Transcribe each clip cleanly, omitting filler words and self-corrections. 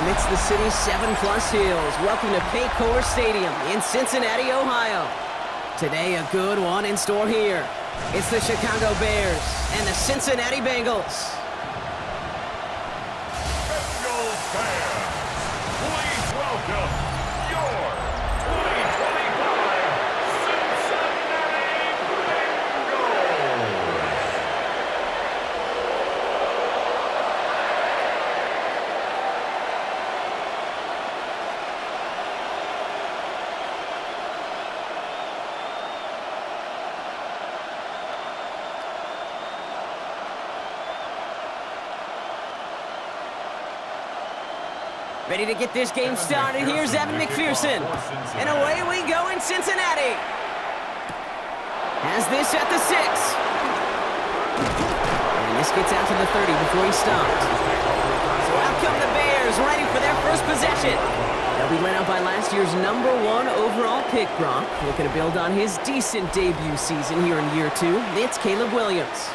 amidst the city's 7+ hills. Welcome to Paycor Stadium in Cincinnati, Ohio. Today, a good one in store here. It's the Chicago Bears and the Cincinnati Bengals. Bengals fans, please welcome your 2025 Cincinnati Bengals. Ready to get this game started. Here's Evan McPherson. And away we go in Cincinnati. Has this at the 6. And this gets out to the 30 before he stopped. So out come the Bears, ready for their first possession. They'll be led out by last year's #1 overall pick, Brock. Looking to build on his decent debut season here in year 2. It's Caleb Williams.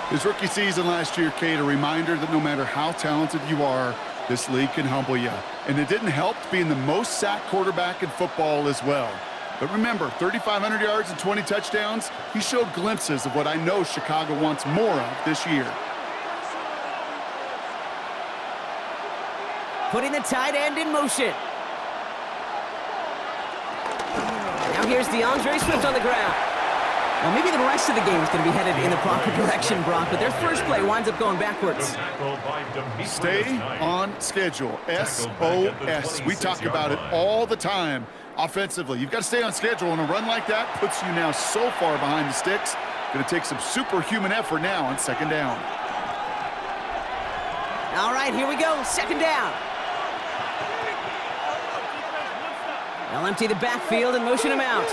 His rookie season last year, Kate, a reminder that no matter how talented you are, this league can humble you. And it didn't help being the most sacked quarterback in football as well. But remember, 3,500 yards and 20 touchdowns, he showed glimpses of what I know Chicago wants more of this year. Putting the tight end in motion. Now here's DeAndre Swift on the ground. Well, maybe the rest of the game is going to be headed in the proper direction, Brock, but their first play winds up going backwards. Stay on schedule. SOS. We talk about it all the time offensively. You've got to stay on schedule, and a run like that puts you now so far behind the sticks. Going to take some superhuman effort now on second down. All right, here we go. Second down. They'll empty the backfield and motion him out.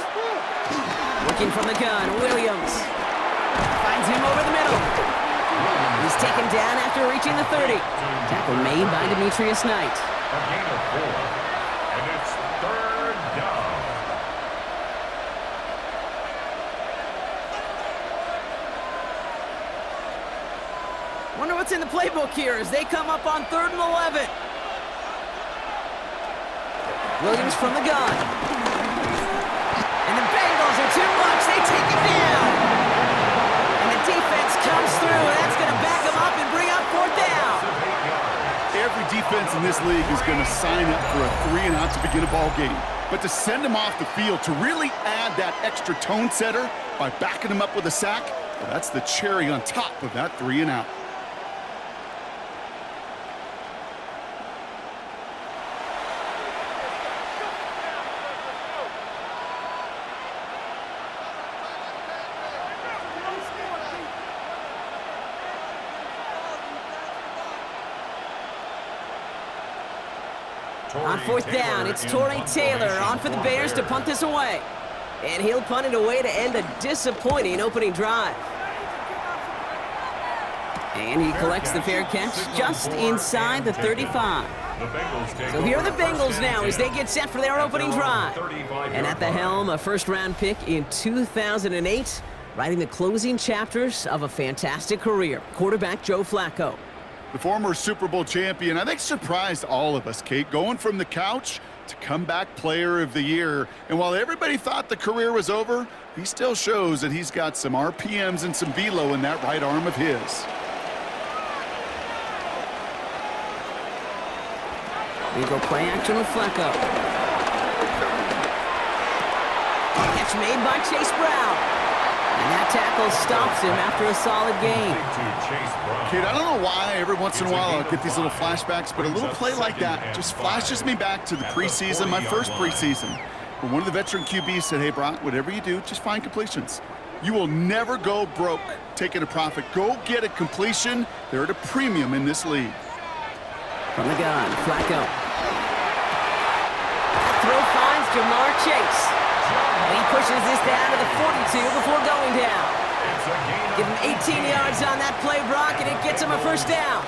Working from the gun, Williams finds him over the middle. He's taken down after reaching the 30. Tackle made by Demetrius Knight. A gain of 4, and it's third down. Wonder what's in the playbook here as they come up on 3rd and 11. Williams from the gun. And the Bengals are too much. They take it down. And the defense comes through. That's going to back them up and bring up 4th down. Every defense in this league is going to sign up for a 3-and-out to begin a ball game. But to send them off the field, to really add that extra tone setter by backing them up with a sack, well, that's the cherry on top of that 3-and-out. On 4th down, it's Torrey Taylor on for the Bears to punt this away. And he'll punt it away to end a disappointing opening drive. And he collects the fair catch just inside the 35. So here are the Bengals now as they get set for their opening drive. And at the helm, a first-round pick in 2008, writing the closing chapters of a fantastic career, quarterback Joe Flacco. The former Super Bowl champion, I think, surprised all of us, Kate, going from the couch to comeback player of the year. And while everybody thought the career was over, he still shows that he's got some RPMs and some velo in that right arm of his. We go play action with Flacco. Catch made by Chase Brown. And that tackle stops him after a solid gain. Kate, I don't know why every once in a while I'll get these little flashbacks, but a little play like that just flashes me back to the preseason, my first preseason, where one of the veteran QBs said, hey, Brock, whatever you do, just find completions. You will never go broke taking a profit. Go get a completion. They're at a premium in this league. From the gun, Flacco. Throw finds Jamar Chase. And he pushes this down to the 42 before going down. Give him 18 yards on that play, Brock, and it gets him a first down.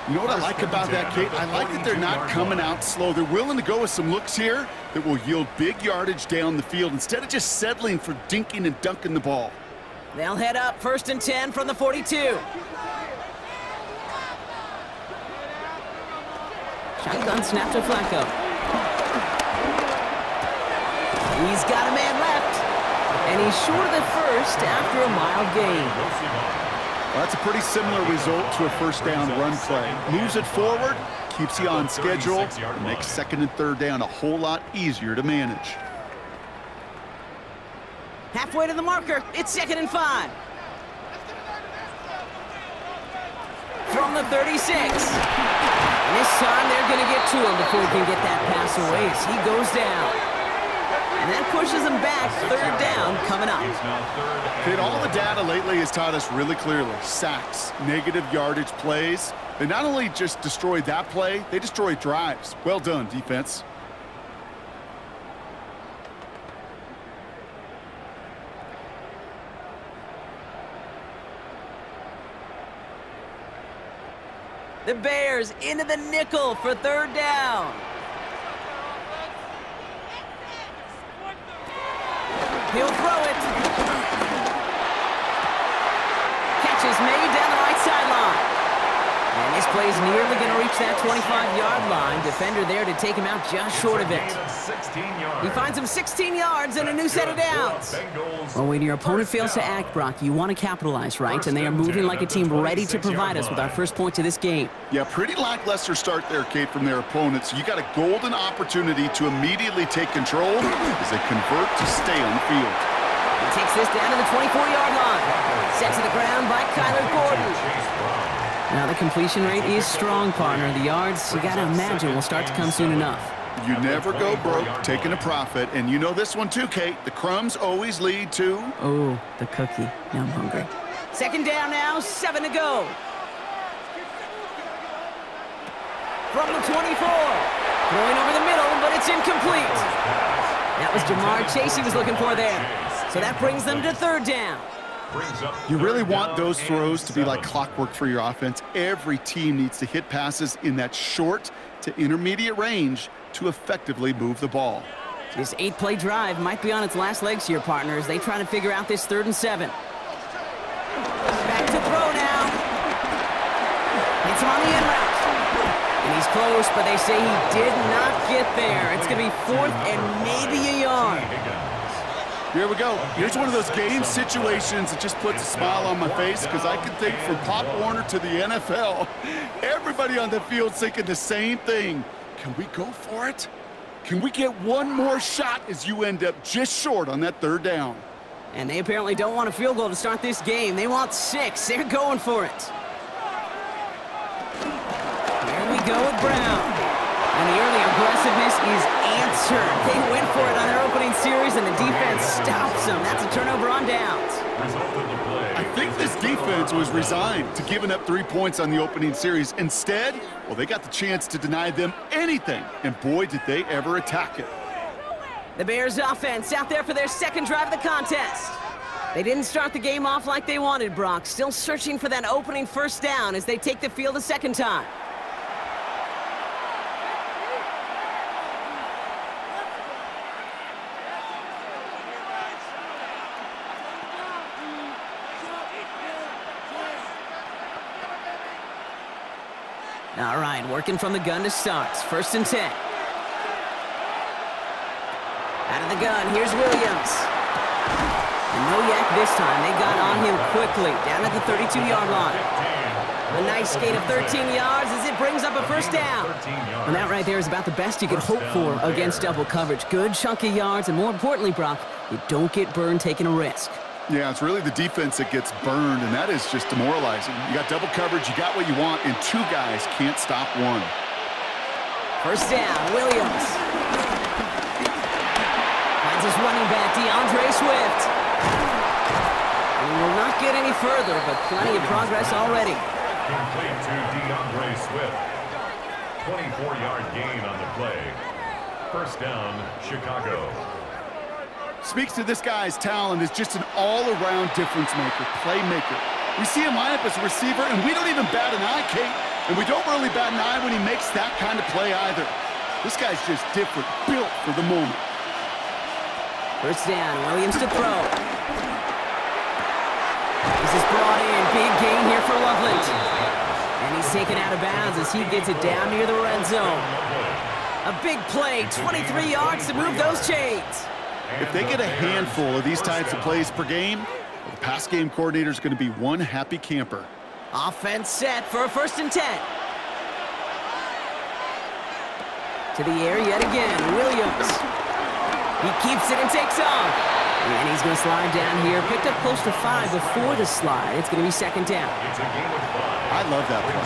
You know what I like about that, Kate? I like that they're not coming out slow. They're willing to go with some looks here that will yield big yardage down the field instead of just settling for dinking and dunking the ball. They'll head up 1st and 10 from the 42. Shotgun snap to Flacco. He's got a man left. And he's short of the first after a mild gain. Well, that's a pretty similar result to a first down run play. Moves it forward, keeps you on schedule, and makes second and third down a whole lot easier to manage. Halfway to the marker, it's 2nd and 5. From the 36. And this time they're going to get to him before he can get that pass away as he goes down. And that pushes him back. 3rd down coming up. Kid, all the data lately has taught us really clearly. Sacks, negative yardage plays. They not only just destroy that play, they destroy drives. Well done, defense. The Bears into the nickel for 3rd down. He'll throw it. Catch is made down the right sideline. And this play's nearly going to reach that 25-yard line. Defender there to take him out just short of it. He finds him 16 yards and a new set of downs. Well, when your opponent fails to act, Brock, you want to capitalize, right? And they are moving like a team ready to provide us with our first points of this game. Yeah, pretty lackluster start there, Kate, from their opponents. You got a golden opportunity to immediately take control as they convert to stay on the field. He takes this down to the 24-yard line. Set to the ground by Kyler Gordon. Now the completion rate is strong, partner. The yards, you got to imagine, will start to come soon enough. You never go broke taking a profit, and you know this one too, Kate. The crumbs always lead to... Oh, the cookie. Now I'm hungry. 2nd down now, 7 to go. From the 24. Throwing over the middle, but it's incomplete. That was Jamar Chase he was looking for there. So that brings them to 3rd down. You really want those throws to be like clockwork for your offense. Every team needs to hit passes in that short to intermediate range to effectively move the ball. This 8-play drive might be on its last legs here, partners. They try to figure out this 3rd and 7. Back to throw now. Hits him on the in route. And he's close, but they say he did not get there. It's going to be 4th and maybe a yard. Here we go. Here's one of those game situations that just puts a smile on my face because I can think from Pop Warner to the NFL, everybody on the field's thinking the same thing. Can we go for it? Can we get one more shot as you end up just short on that 3rd down? And they apparently don't want a field goal to start this game. They want 6. They're going for it. There we go with Brown. And the early aggressiveness is answered. They went for it on their opening series, and the defense stops them. That's a turnover on downs. I think this defense was resigned to giving up 3 points on the opening series. Instead, well, they got the chance to deny them anything, and boy, did they ever attack it. The Bears offense out there for their 2nd drive of the contest. They didn't start the game off like they wanted, Brock. Still searching for that opening 1st down as they take the field a 2nd time. All right, working from the gun to start. 1st and 10. Out of the gun, here's Williams. And no yak this time. They got on him quickly, down at the 32-yard line. A nice gain of 13 yards as it brings up a 1st down. And that right there is about the best you could hope for against double coverage. Good chunky yards, and more importantly, Brock, you don't get burned taking a risk. Yeah, it's really the defense that gets burned, and that is just demoralizing. You got double coverage, you got what you want, and 2 guys can't stop one. 1st down, Williams. Finds his running back, DeAndre Swift. And he will not get any further, but plenty of progress already. Complete to DeAndre Swift. 24-yard gain on the play. 1st down, Chicago. Speaks to this guy's talent as just an all-around difference maker, playmaker. We see him line up as a receiver, and we don't even bat an eye, Kate, and we don't really bat an eye when he makes that kind of play either. This guy's just different, built for the moment. 1st down, Williams to throw. This is brought in, big gain here for Loveland. And And he's taken out of bounds as he gets it down near the red zone. A big play, 23 yards to move those chains. If they get a handful of these types of plays per game, the pass game coordinator is going to be one happy camper. Offense set for a 1st and 10. To the air yet again, Williams. He keeps it and takes off. And he's going to slide down here. Picked up close to 5 before the slide. It's going to be 2nd down. I love that play.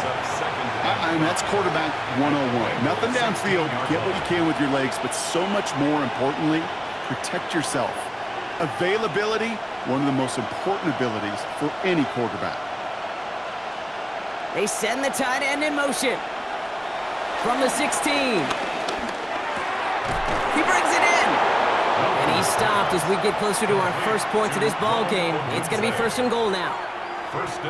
I mean, that's quarterback 101. Nothing downfield. Get what you can with your legs, but so much more importantly, protect yourself. Availability, one of the most important abilities for any quarterback. They send the tight end in motion. From the 16. He brings it in. And he's stopped as we get closer to our first points of this ball game. It's going to be 1st and goal now.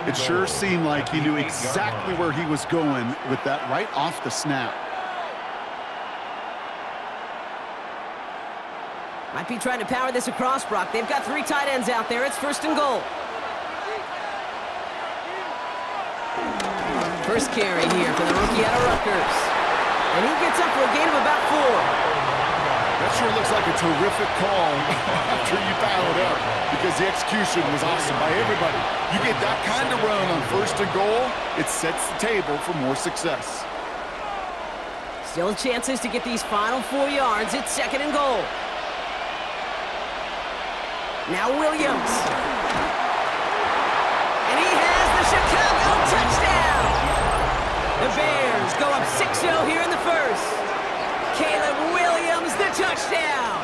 It sure seemed like he knew exactly where he was going with that right off the snap. Might be trying to power this across, Brock. They've got 3 tight ends out there. It's 1st and goal. First carry here for the rookie out of Rutgers. And he gets up for a gain of about 4. That sure looks like a terrific call after you dial it up, because the execution was awesome by everybody. You get that kind of run on 1st and goal, it sets the table for more success. Still chances to get these final 4 yards. It's 2nd and goal. Now Williams. And he has the Chicago touchdown. The Bears go up 6-0 here in the first. Caleb Williams, the touchdown.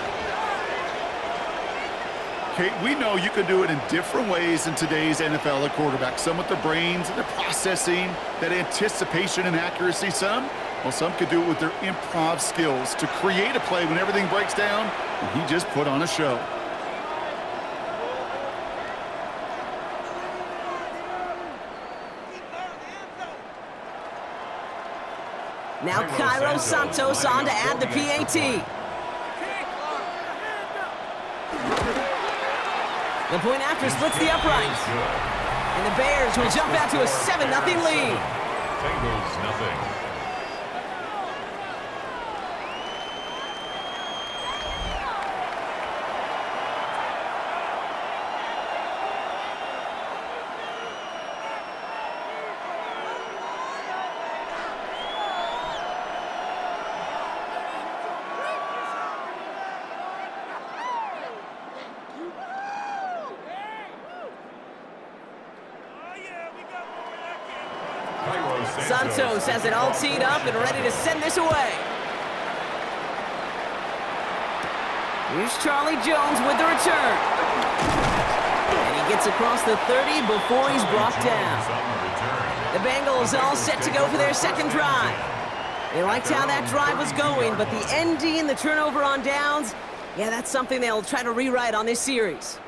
Kate, we know you can do it in different ways in today's NFL at quarterback. Some with the brains and the processing, that anticipation and accuracy. Some could do it with their improv skills to create a play when everything breaks down, and he just put on a show. Now Cairo Santos on to add the PAT. The point after splits the uprights. And the Bears will jump out to a 7-0 lead. Bengals nothing. Santos has it all teed up and ready to send this away. Here's Charlie Jones with the return. And he gets across the 30 before he's brought down. The Bengals all set to go for their 2nd drive. They liked how that drive was going, but the ND and the turnover on downs, yeah, that's something they'll try to rewrite on this series.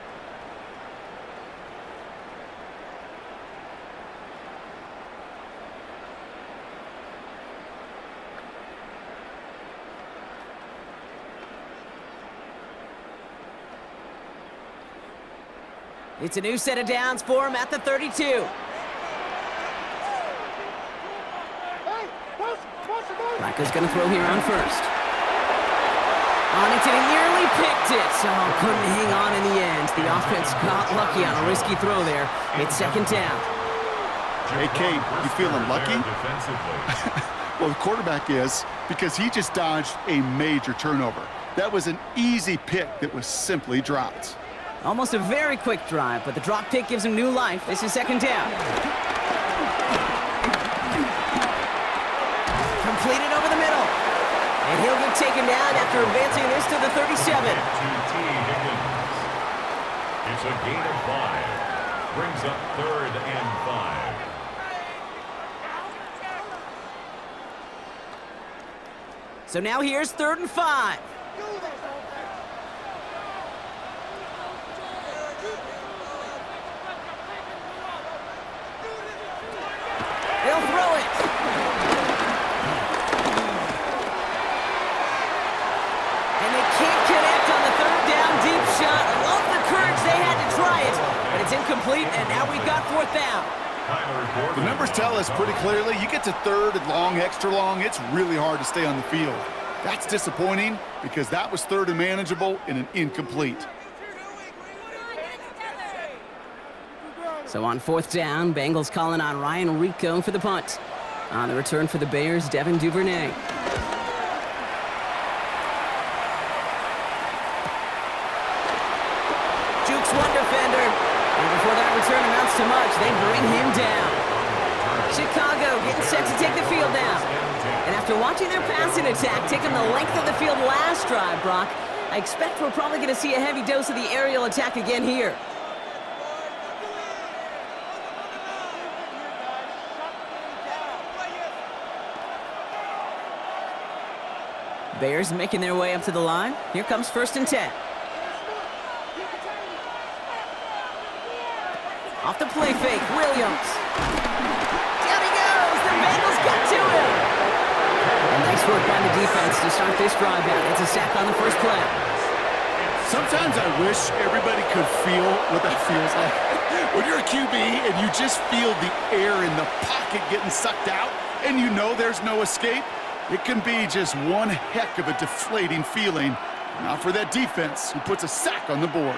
It's a new set of downs for him at the 32. Flacco's going to throw here on 1st. On it, and he nearly picked it. So couldn't hang on in the end. The offense got lucky on a risky throw there. It's 2nd down. Hey, Kate, you feeling lucky? Well, the quarterback is, because he just dodged a major turnover. That was an easy pick that was simply dropped. Almost a very quick drive, but the drop pick gives him new life. This is 2nd down. Completed over the middle. And he'll get taken down after advancing this to the 37. It's a gain of 5. Brings up 3rd and 5. So now here's 3rd and 5. They'll throw it. And they can't connect on the 3rd down deep shot. I love the courage they had to try it, but it's incomplete, and now we've got 4th down. The numbers tell us pretty clearly, you get to third and long, extra long, it's really hard to stay on the field. That's disappointing because that was third and manageable in an incomplete. So on fourth down, Bengals calling on Ryan Rico for the punt. On the return for the Bears, Devin Duvernay. Jukes one defender. And before that return amounts to much, they bring him down. Chicago getting set to take the field now. And after watching their passing attack taking the length of the field last drive, Brock, I expect we're probably going to see a heavy dose of the aerial attack again here. Bears making their way up to the line. Here comes 1st and 10. Off the play fake, Williams. Down he goes. The Bengals got to him. And nice work by the defense to start this drive out. It's a sack on the first play. Sometimes I wish everybody could feel what that feels like. When you're a QB and you just feel the air in the pocket getting sucked out and you know there's no escape, it can be just one heck of a deflating feeling. Not for that defense who puts a sack on the board.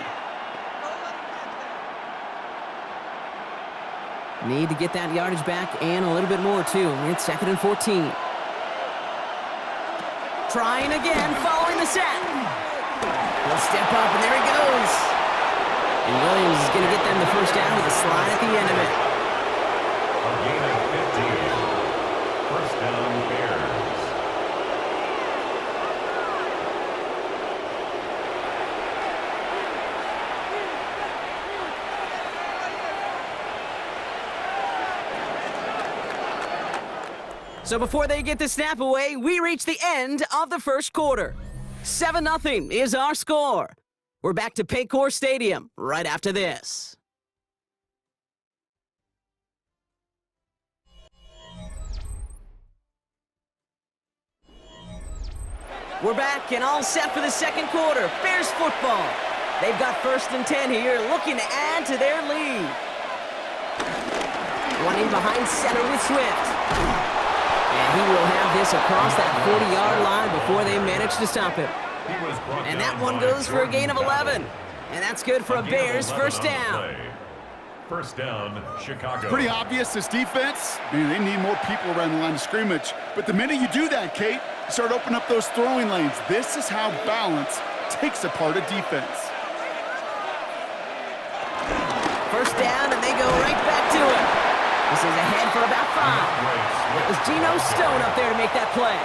Need to get that yardage back and a little bit more, too. It's 2nd and 14. Trying again, following the sack. He'll step up, and there he goes. And Williams is going to get them the first down with a slide at the end of it. A gain of 15. First down, Bears. So before they get the snap away, we reach the end of the first quarter. 7-0 is our score. We're back to Paycor Stadium right after this. We're back and all set for the second quarter. Bears football. They've got 1st and 10 here, looking to add to their lead. Running behind center with Swift. And he will have this across that 40-yard line before they manage to stop him. And that one goes for a gain of 11. And that's good for a Bears first down. First down, Chicago. Pretty obvious, this defense, man, they need more people around the line of scrimmage. But the minute you do that, Kate, you start opening up those throwing lanes. This is how balance takes apart a defense. First down, and they go right back to it. This is ahead for about 5. It was Geno Stone up there to make that play.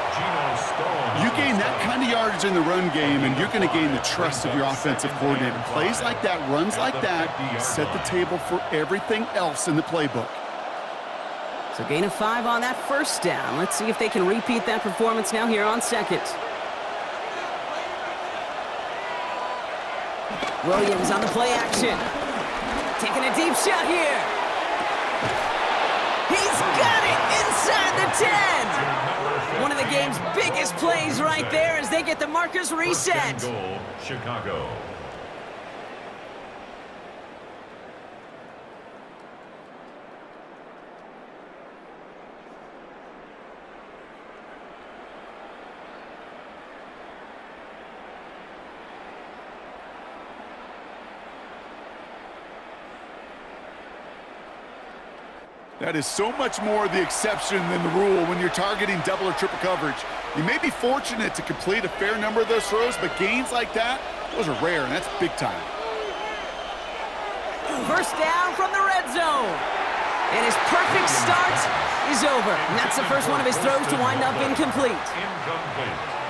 You gain that kind of yardage in the run game, and you're going to gain the trust of your offensive coordinator. Plays like that, runs like that, set the table for everything else in the playbook. So gain of 5 on that first down. Let's see if they can repeat that performance now here on second. Williams on the play action. Taking a deep shot here. He's got it inside the 10. One of the game's biggest plays right there as they get the markers reset. Goal, Chicago. That is so much more the exception than the rule when you're targeting double or triple coverage. You may be fortunate to complete a fair number of those throws, but gains like that, those are rare, and that's big time. First down from the red zone. And his perfect start is over. And that's the first one of his throws to wind up incomplete.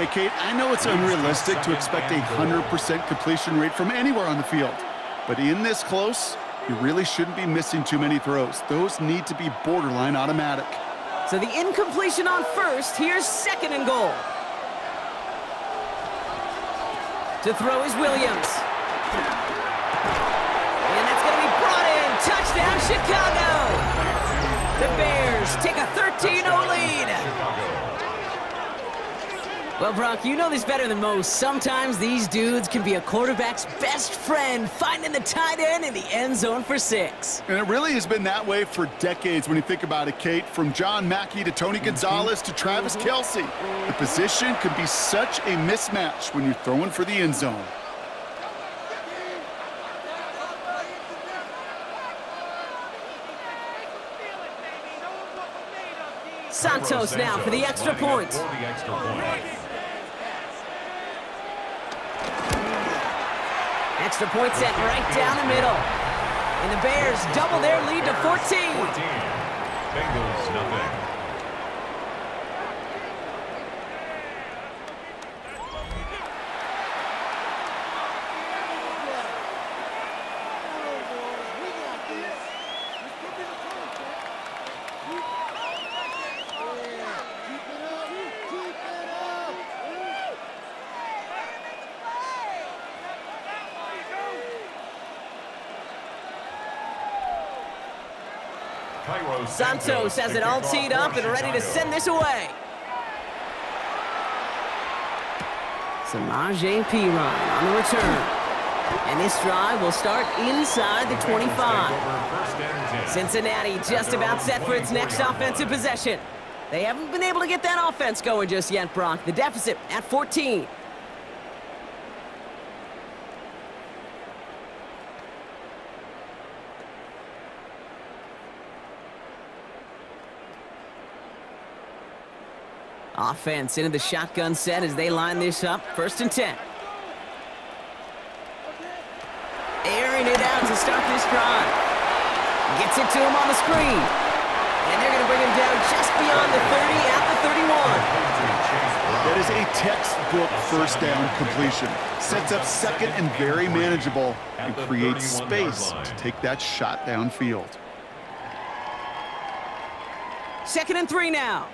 Hey, Kate, I know it's unrealistic to expect a 100% completion rate from anywhere on the field. But in this close, you really shouldn't be missing too many throws. Those need to be borderline automatic. So the incompletion on first. Here's 2nd and goal. To throw is Williams. And that's going to be brought in. Touchdown, Chicago. The Bears take a 13-0 lead. Well, Brock, you know this better than most. Sometimes these dudes can be a quarterback's best friend, finding the tight end in the end zone for 6. And it really has been that way for decades when you think about it, Kate. From John Mackey to Tony Gonzalez to Travis Kelce. The position could be such a mismatch when you're throwing for the end zone. Santos now for the extra point. Extra point set right down the middle. And the Bears double their lead to 14. Bengals, nothing. Santos has it all teed up and ready to send this away. Samaje Perine on the return. And this drive will start inside the 25. Cincinnati just about set for its next offensive possession. They haven't been able to get that offense going just yet, Brock. The deficit at 14. Offense into the shotgun set as they line this up. 1st and 10. Airing it out to start this drive. Gets it to him on the screen. And they're going to bring him down just beyond the 30 at the 31. That is a textbook 1st down completion. Sets up 2nd and very manageable and creates space to take that shot downfield. 2nd and 3 now.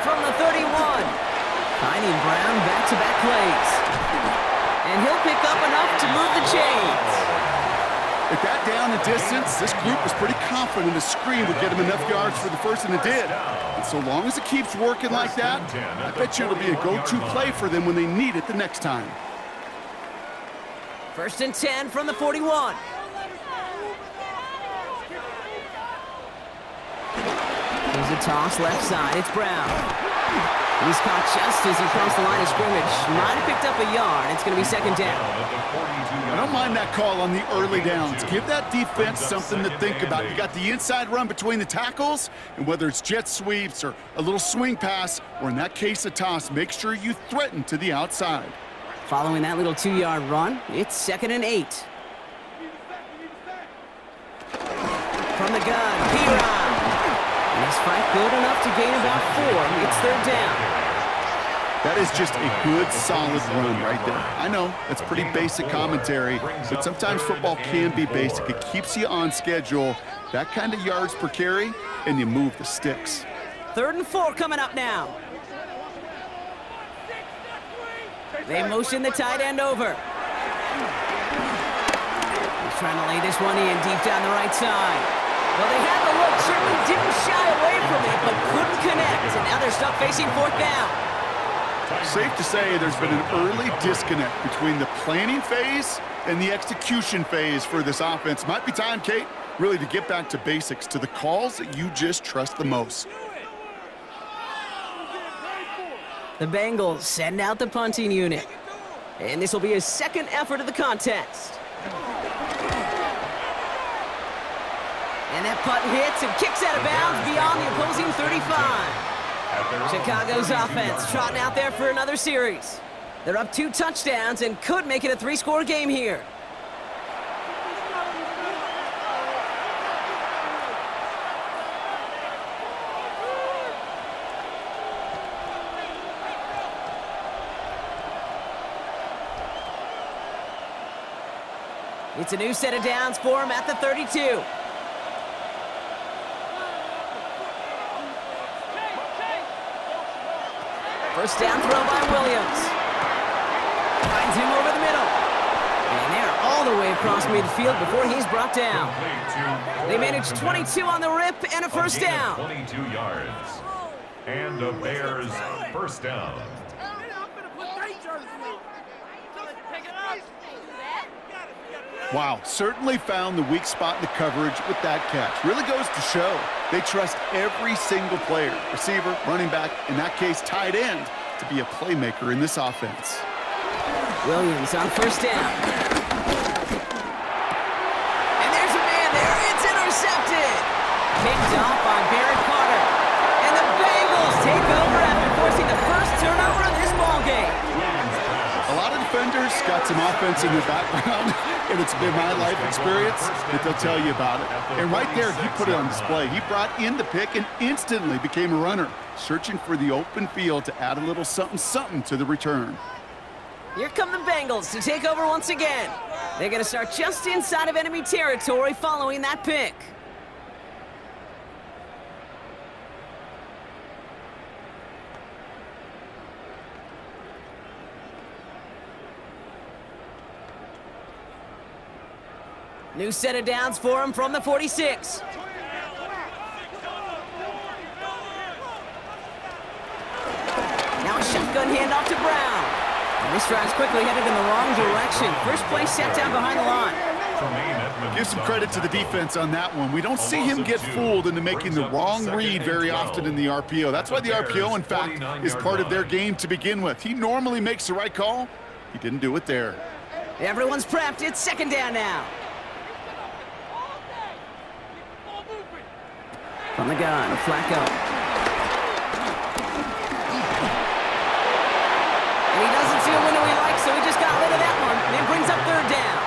From the 31, finding Brown back-to-back plays. And he'll pick up enough to move the chains. At that down and distance, this group was pretty confident the screen would get him enough yards for the 1st, and it did. And so long as it keeps working like that, I bet you it'll be a go-to play for them when they need it the next time. 1st and 10 from the 41. Here's a toss left side. It's Brown. He's caught just as he crossed the line of scrimmage. Might have picked up a yard. It's going to be 2nd down. I don't mind that call on the early downs. Give that defense something to think about. You got the inside run between the tackles, and whether it's jet sweeps or a little swing pass, or in that case a toss, make sure you threaten to the outside. Following that little 2-yard run, it's 2nd and 8. From the gun, Perine. And his fight good enough to gain about 4. It's 3rd down. That is just a good, solid run right there. I know, that's pretty basic commentary, but sometimes football can be basic. It keeps you on schedule, that kind of yards per carry, and you move the sticks. 3rd and 4 coming up now. They motion the tight end over. He's trying to lay this one in deep down the right side. Well, they had the look, certainly didn't shy away from it, but couldn't connect. And now they're stuck facing 4th down. Safe to say there's been an early disconnect between the planning phase and the execution phase for this offense. Might be time, Kate, really to get back to basics, to the calls that you just trust the most. The Bengals send out the punting unit. And this will be his 2nd effort of the contest. And that punt hits and kicks out of bounds beyond the opposing 35. Chicago's offense trotting out there for another series. They're up 2 touchdowns and could make it a 3-score game here. It's a new set of downs for him at the 32. First down throw by Williams. Finds him over the middle. And they're all the way across midfield before he's brought down. They managed 22 on the rip and a first down. 22 yards. And the Bears first down. Wow, certainly found the weak spot in the coverage with that catch. Really goes to show they trust every single player, receiver, running back, in that case tight end, to be a playmaker in this offense. Williams on first down. And there's a man there. It's intercepted. Picked off by Barrett Carter. And the Bengals take over after forcing the first turnover of this ballgame. A lot of defenders got some offense in their background, and it's been my life experience that they'll tell you about it. And right there, he put it on display. He brought in the pick and instantly became a runner, searching for the open field to add a little something-something to the return. Here come the Bengals to take over once again. They're going to start just inside of enemy territory following that pick. New set of downs for him from the 46. Now a shotgun handoff to Brown. And this drive's quickly headed in the wrong direction. First play set down behind the line. Give some credit to the defense on that one. We don't see him get fooled into making the wrong read very often in the RPO. That's why the RPO, in fact, is part of their game to begin with. He normally makes the right call. He didn't do it there. Everyone's prepped. It's second down now. From the gun, Flacco. And he doesn't see a window he likes, so he just got rid of that one. And it brings up third down.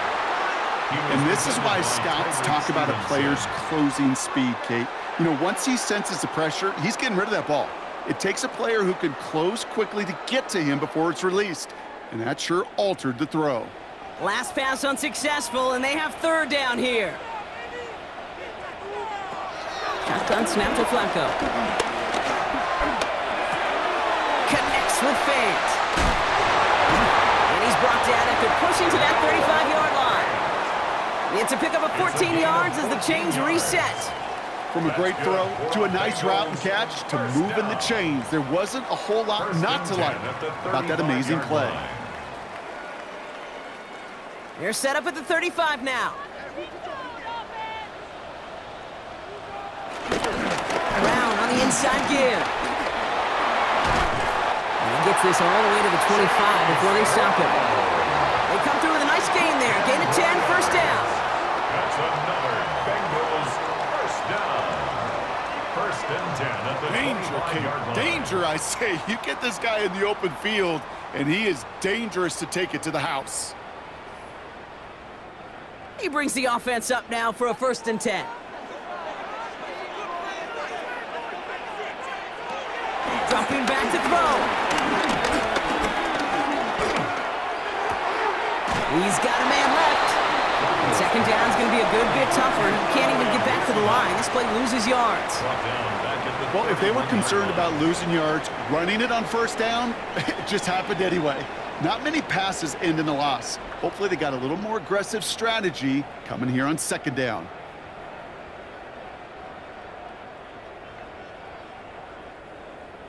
And this is why scouts talk about a player's closing speed, Kate. You know, once he senses the pressure, he's getting rid of that ball. It takes a player who can close quickly to get to him before it's released. And that sure altered the throw. Last pass unsuccessful, and they have third down here. Shotgun snap to Flacco. Connects with Fant. And he's brought down after pushing to that 35-yard line. It's a pickup of 14 yards as the chains reset. From a great throw to a nice route and catch to moving the chains, there wasn't a whole lot not to like about that amazing play. They're set up at the 35 now. Brown on the inside give. And he gets this all the way to the 25 before they stop him. They come through with a nice gain there. Gain of 10, first down. That's another Bengals first down. First and 10 at the 25-yard line. Danger, I say. You get this guy in the open field, and he is dangerous to take it to the house. He brings the offense up now for a first and 10. Dropping back to throw. He's got a man left. And second down is going to be a good bit tougher. He can't even get back to the line. This play loses yards. Well, if they were concerned about losing yards, running it on first down, it just happened anyway. Not many passes end in a loss. Hopefully they got a little more aggressive strategy coming here on second down.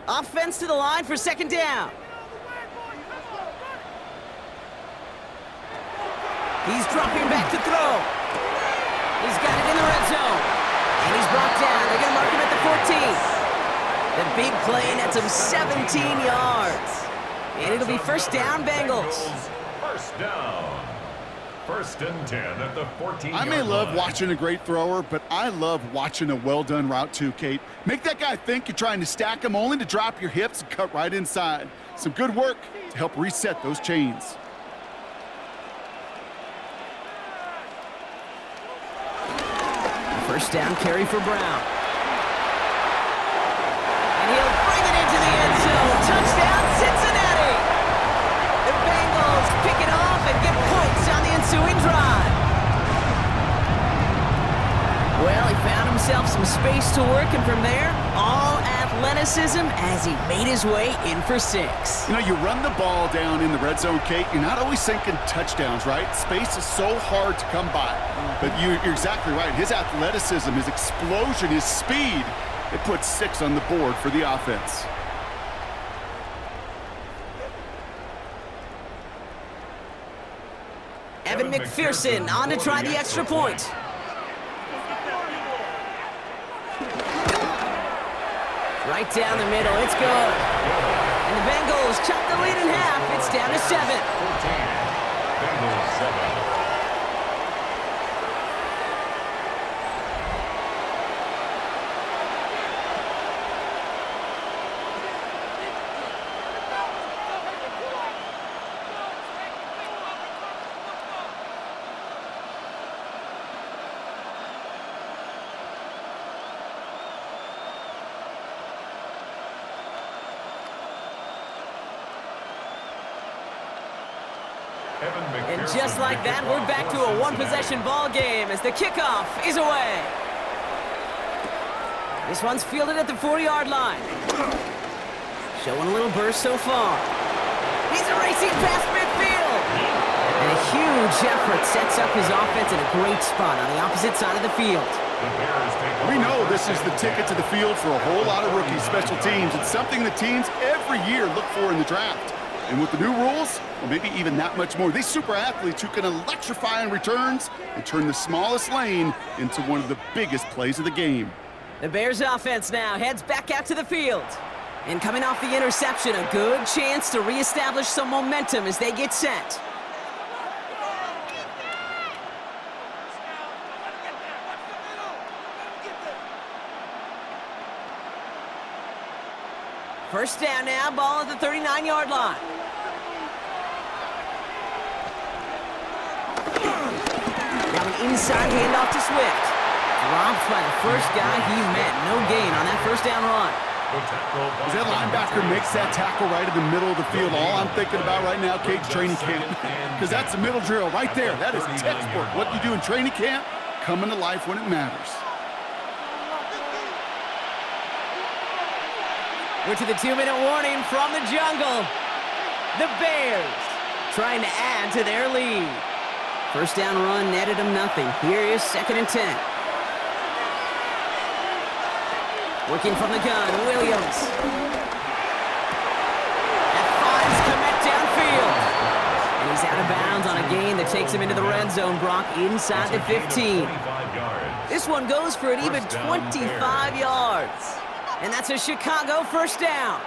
Offense to the line for second down. He's dropping back to throw. He's got it in the red zone. And he's brought down. They're going to mark him at the 14. The big play nets him 17 yards. And it'll be first down, Bengals. First down. First and 10 at the 14-yard line. I may love watching a great thrower, but I love watching a well-done route too, Kate. Make that guy think you're trying to stack him only to drop your hips and cut right inside. Some good work to help reset those chains. First down carry for Brown. And he'll bring it into the end zone. Touchdown, Cincinnati! The Bengals pick it off and get points on the ensuing drive. Well, he found himself some space to work, and from there, all athleticism as he made his way in for 6. You know, you run the ball down in the red zone, Kate, you're not always thinking touchdowns, right? Space is so hard to come by. But you're exactly right. His athleticism, his explosion, his speed, it puts 6 on the board for the offense. Evan McPherson on to try the extra point. Right down the middle, it's good. And the Bengals chop the lead in half. It's down to 7. 14. Bengals 7. And just like that, we're back to a one-possession ball game as the kickoff is away. This one's fielded at the 40-yard line. Showing a little burst so far. He's racing past midfield. And a huge effort sets up his offense in a great spot on the opposite side of the field. We know this is the ticket to the field for a whole lot of rookie special teams. It's something the teams every year look for in the draft. And with the new rules, well, maybe even that much more, these super athletes who can electrify on returns and turn the smallest lane into one of the biggest plays of the game. The Bears offense now heads back out to the field. And coming off the interception, a good chance to reestablish some momentum as they get set. First down now, ball at the 39-yard line. Now an inside handoff to Swift. Dropped by the first guy he met. No gain on that first down run. As that linebacker makes that tackle right in the middle of the field, all I'm thinking about right now, Kate, training camp. Because that's the middle drill right there. That is textbook. What you do in training camp, coming to life when it matters. We're to the 2-minute warning from the jungle. The Bears trying to add to their lead. First down run netted them nothing. Here is 2nd and 10. Working from the gun, Williams. That finds Komet downfield. And he's out of bounds on a gain that takes him into the red zone, Brock, inside the 15. This one goes for an even 25 yards. And that's a Chicago first down.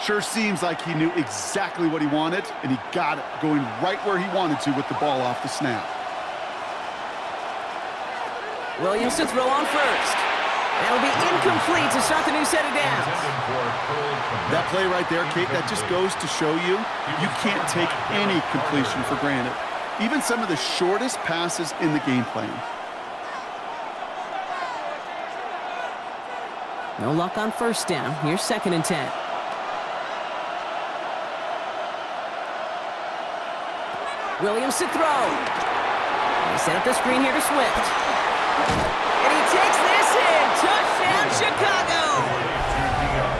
Sure seems like he knew exactly what he wanted, and he got it, going right where he wanted to with the ball off the snap. Williams to throw on first. That'll be incomplete to start the new set of downs. That play right there, Kate, that just goes to show you, you can't take any completion for granted. Even some of the shortest passes in the game plan. No luck on first down. Here's 2nd and 10. Williams to throw. They set up the screen here to Swift. And he takes this in. Touchdown, Chicago.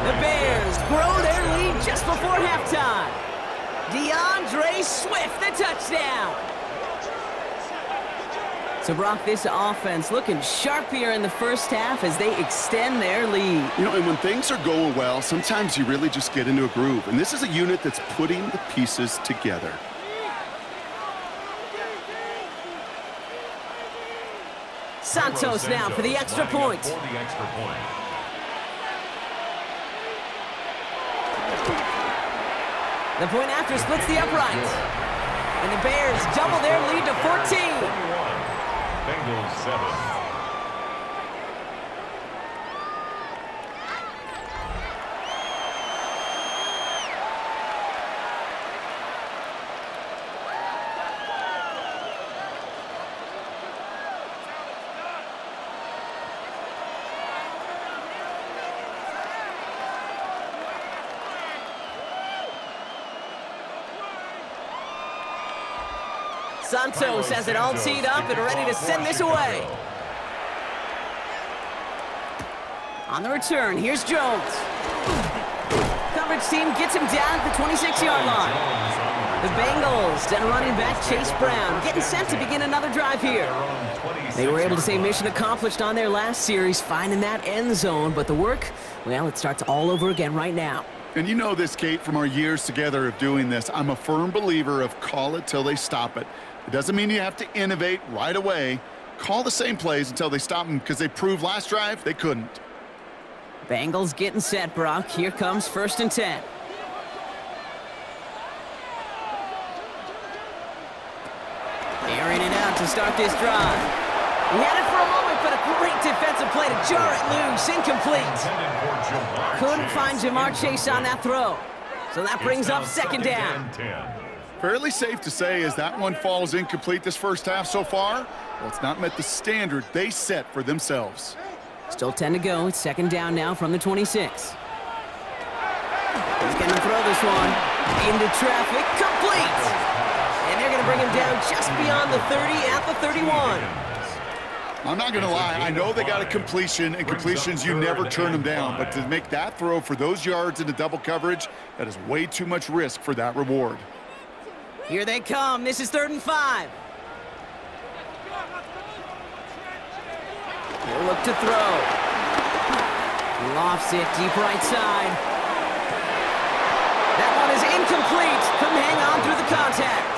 The Bears grow their lead just before halftime. DeAndre Swift, the touchdown. So, Brock, this offense looking sharp here in the first half as they extend their lead. You know, and when things are going well, sometimes you really just get into a groove. And this is a unit that's putting the pieces together. Santos now for the extra point. The point after splits the upright. And the Bears double their lead to 14. Bengals 7. Santos has it all teed up and ready to send this away. On the return, here's Jones. Coverage team gets him down at the 26-yard line. The Bengals and running back Chase Brown getting set to begin another drive here. They were able to say mission accomplished on their last series, finding that end zone, but the work, well, it starts all over again right now. And you know this, Kate, from our years together of doing this. I'm a firm believer of call it till they stop it. It doesn't mean you have to innovate right away. Call the same plays until they stop them, because they proved last drive they couldn't. Bengals getting set, Brock. Here comes 1st and 10. Airing it out to start this drive. He had it for a moment, but a great defensive play to jar it loose. Incomplete. Couldn't find Jamar Chase on that throw. So that brings up 2nd down. Fairly safe to say as that one falls incomplete this first half so far, well, it's not met the standard they set for themselves. Still 10 to go. It's 2nd down now from the 26. He's going to throw this one into traffic. Complete! And they're going to bring him down just beyond the 30 at the 31. I'm not going to lie. I know they got a completion, and completions, you never turn them down. But to make that throw for those yards into double coverage, that is way too much risk for that reward. Here they come. This is 3rd and 5. He'll look to throw. He lofts it deep right side. That one is incomplete. Couldn't hang on through the contact.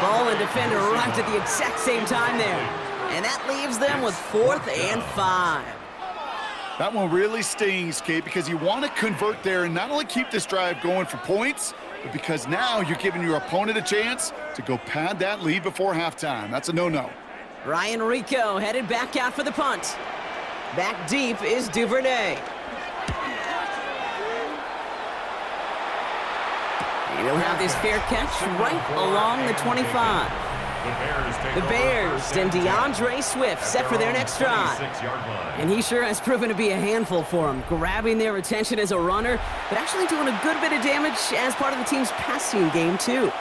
Ball and defender arrived at the exact same time there. And that leaves them with 4th and 5. That one really stings, Kate, because you want to convert there and not only keep this drive going for points, but because now you're giving your opponent a chance to go pad that lead before halftime. That's a no-no. Ryan Rico headed back out for the punt. Back deep is Duvernay. He'll have this fair catch right along the 25. The Bears and DeAndre Swift set for their next drive. And he sure has proven to be a handful for them, grabbing their attention as a runner, but actually doing a good bit of damage as part of the team's passing game, too.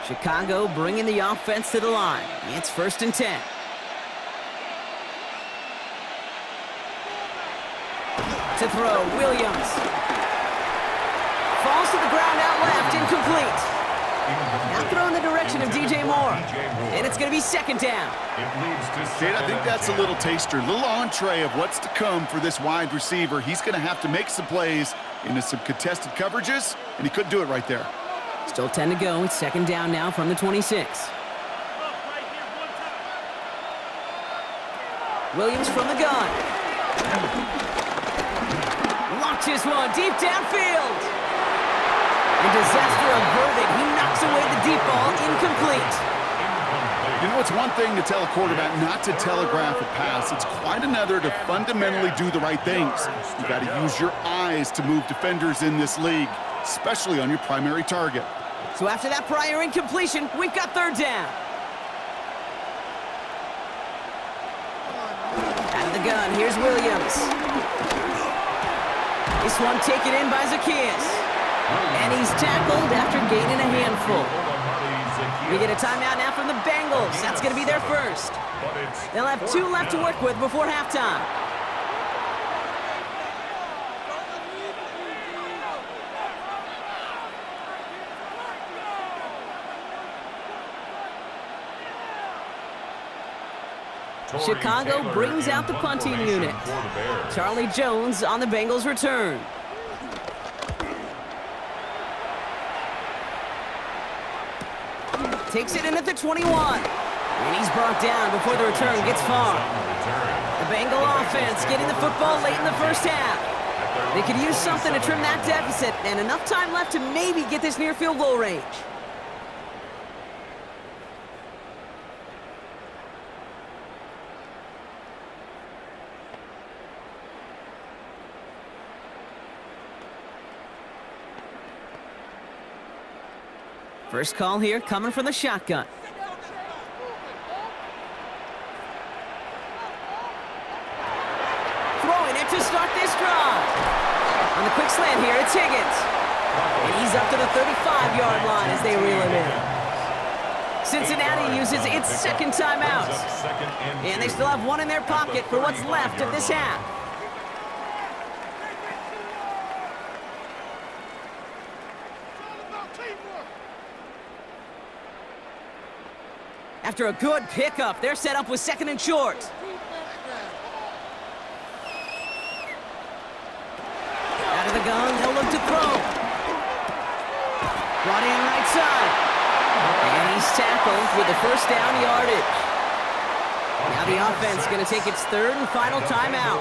Chicago bringing the offense to the line. It's 1st and 10. To throw, Williams. Falls to the ground out left, incomplete. Now throw in the direction of DJ Moore. And it's going to be 2nd down. Kate, I think that's a little taster, a little entree of what's to come for this wide receiver. He's going to have to make some plays into some contested coverages, and he couldn't do it right there. Still 10 to go. It's 2nd down now from the 26. Williams from the gun. Launches one deep downfield. And disaster averted. He knocks away the deep ball. Incomplete. You know, it's one thing to tell a quarterback not to telegraph a pass. It's quite another to fundamentally do the right things. You got to use your eyes to move defenders in this league, especially on your primary target. So after that prior incompletion, we've got 3rd down. Out of the gun, here's Williams. This one taken in by Zacchaeus. And he's tackled after gaining a handful. We get a timeout now from the Bengals. That's going to be their first. They'll have 2 left to work with before halftime. Chicago brings out the punting unit. Charlie Jones on the Bengals return. Takes it in at the 21. And he's brought down before the return gets far. The Bengal offense getting the football late in the first half. They could use something to trim that deficit, and enough time left to maybe get this near field goal range. First call here coming from the shotgun. Throwing it to start this drive. On the quick slant here, it's Higgins. And he's up to the 35-yard line as they reel him in. Cincinnati uses its second timeout. And they still have one in their pocket for what's left of this half. After a good pickup, they're set up with second and short. Out of the gun, they'll look to throw. Brought in right side. And he's tackled with the first down yardage. Now the offense going to take its third and final timeout.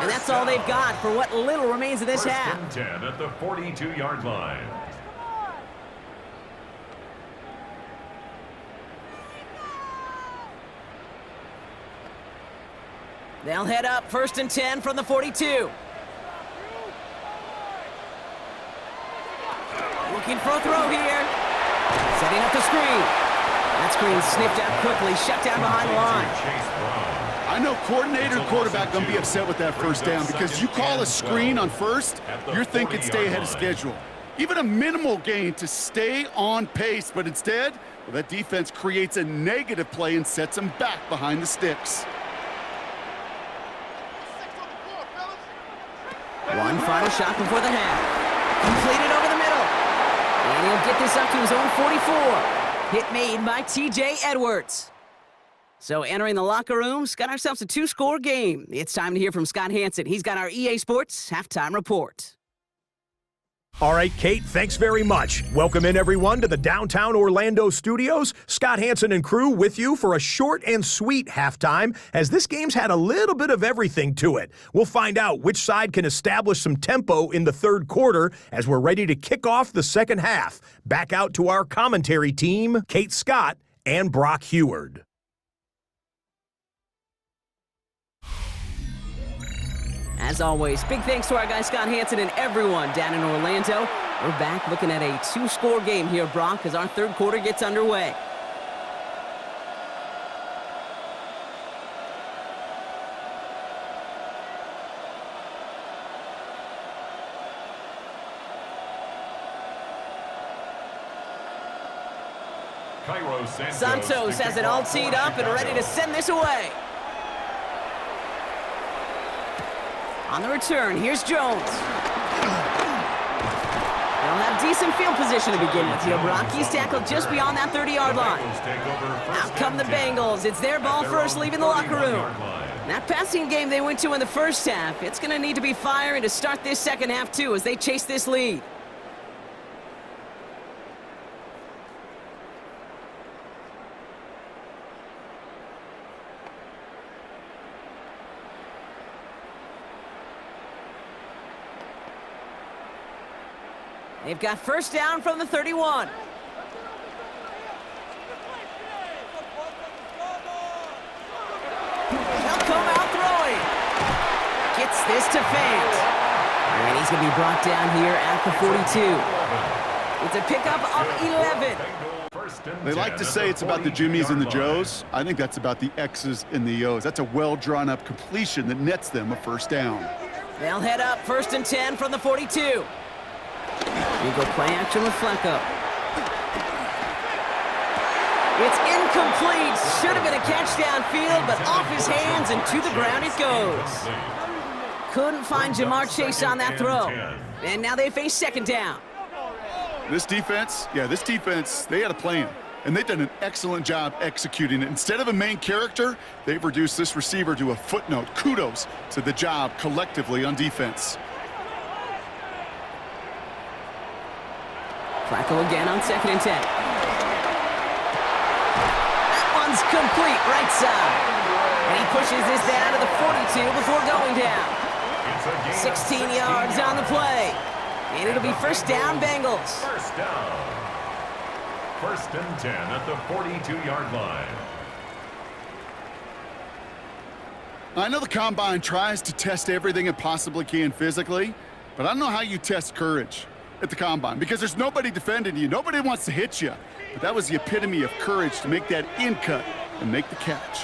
And that's all they've got for what little remains of this half. First and 10 at the 42-yard line. They'll head up first and 10 from the 42. Looking for a throw here. Setting up the screen. That screen sniffed out quickly, shut down behind the line. I know coordinator and quarterback going to be upset with that first down because you call a screen on first, you're thinking stay ahead of schedule. Even a minimal gain to stay on pace, but instead, well, that defense creates a negative play and sets them back behind the sticks. One final shot before the half. Completed over the middle. And he'll get this up to his own 44. Hit made by T.J. Edwards. So entering the locker room, got ourselves a two-score game. It's time to hear from Scott Hansen. He's got our EA Sports halftime report. All right, Kate, thanks very much. Welcome in, everyone, to the downtown Orlando studios. Scott Hansen and crew with you for a short and sweet halftime, as this game's had a little bit of everything to it. We'll find out which side can establish some tempo in the third quarter as we're ready to kick off the second half. Back out to our commentary team, Kate Scott and Brock Heward. As always, big thanks to our guy Scott Hansen and everyone down in Orlando. We're back looking at a two-score game here, Brock, as our third quarter gets underway. Santos has it all teed up and ready to send this away. On the return, here's Jones. They'll have decent field position to begin with here, Brock. He's tackled just beyond that 30-yard line. Out come the Bengals. It's their ball first, leaving the locker room. That passing game they went to in the first half, it's going to need to be firing to start this second half, too, as they chase this lead. They've got first down from the 31. He'll come out throwing. Gets this to Fant. And he's going to be brought down here at the 42. It's a pickup of 11. They like to say it's about the Jimmies and the Joes. I think that's about the X's and the O's. That's a well-drawn-up completion that nets them a first down. They'll head up first and 10 from the 42. We go play action with Flacco. It's incomplete. Should have been a catch downfield, but off his hands and to the ground it goes. Couldn't find Jamar Chase on that throw. And now they face second down. This defense, they had a plan. And they've done an excellent job executing it. Instead of a main character, they've reduced this receiver to a footnote. Kudos to the job collectively on defense. Flacco again on second and 10. That one's complete, right side. And he pushes this down to the 42 before going down. 16 yards on the play. And it'll be first down, Bengals. First down. First and 10 at the 42-yard line. I know the Combine tries to test everything it possibly can physically, but I don't know how you test courage at the Combine, because there's nobody defending you. Nobody wants to hit you. But that was the epitome of courage to make that in cut and make the catch.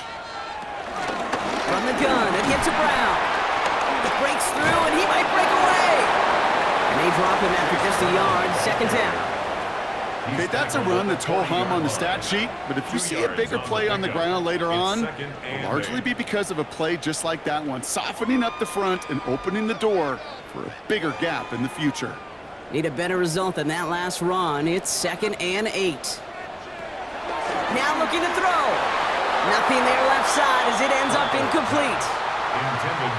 From the gun, it gets to Brown. It breaks through, and he might break away. And They drop him after just a yard. Second down. Okay, that's a run that's ho-hum on the stat sheet, but if you see a bigger play on the ground later on, it'll largely be because of a play just like that one, softening up the front and opening the door for a bigger gap in the future. Need a better result than that last run. It's 2nd and 8. Now looking to throw. Nothing there left side as it ends up incomplete.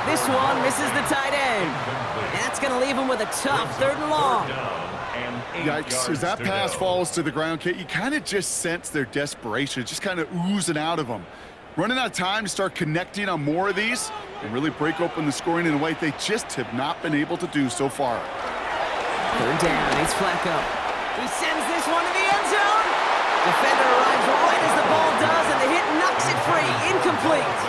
This one misses the tight end. That's going to leave him with a tough 3rd and long. Yikes, as that pass falls to the ground, Kate, you kind of just sense their desperation, just kind of oozing out of them. Running out of time to start connecting on more of these and really break open the scoring in a way they just have not been able to do so far. 3rd down, it's Flacco. He sends this one to the end zone. Defender arrives right as the ball does, and the hit knocks it free. Incomplete.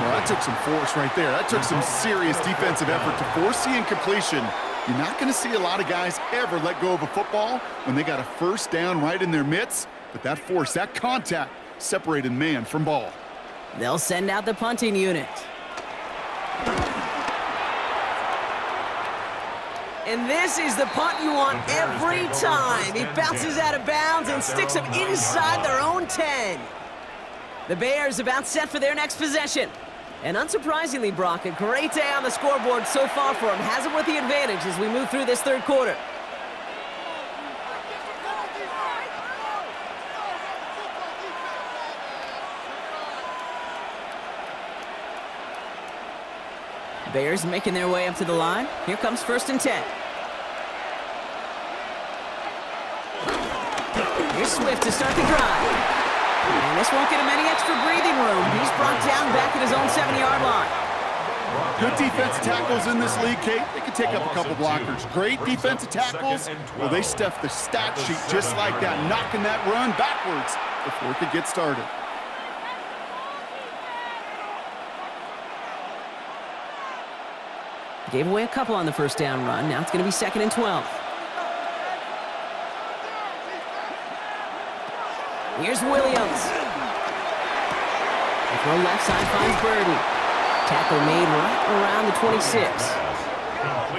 Well, that took some force right there. That took some serious defensive effort to force the incompletion. You're not going to see a lot of guys ever let go of a football when they got a 1st down right in their midst, but that force, that contact, separated man from ball. They'll send out the punting unit. And this is the punt you want every time. He bounces out of bounds and sticks them inside their own 10. The Bears about set for their next possession. And unsurprisingly, Brock, a great day on the scoreboard so far for him. Has him with the advantage as we move through this 3rd quarter. Bears making their way up to the line. Here comes 1st and 10. Here's Swift to start the drive. And this won't get him any extra breathing room. He's brought down back at his own 7-yard line. Good defensive tackles in this league, Kate. They can take up a couple blockers. Great defensive tackles. Well, they stuffed the stat sheet just like that, knocking that run backwards before it could get started. Gave away a couple on the 1st down run. Now it's going to be 2nd and 12. Here's Williams. The throw left side finds Burden. Tackle made right around the 26.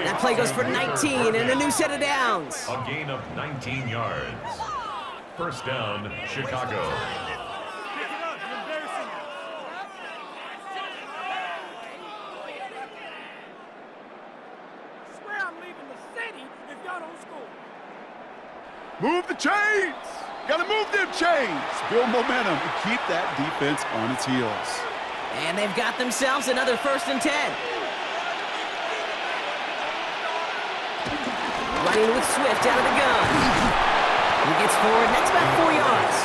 That play goes for 19 and a new set of downs. A gain of 19 yards. 1st down, Chicago. Move the chains! Gotta move them chains! Build momentum and keep that defense on its heels. And they've got themselves another 1st and 10. Running with Swift out of the gun. He gets forward, that's about 4 yards.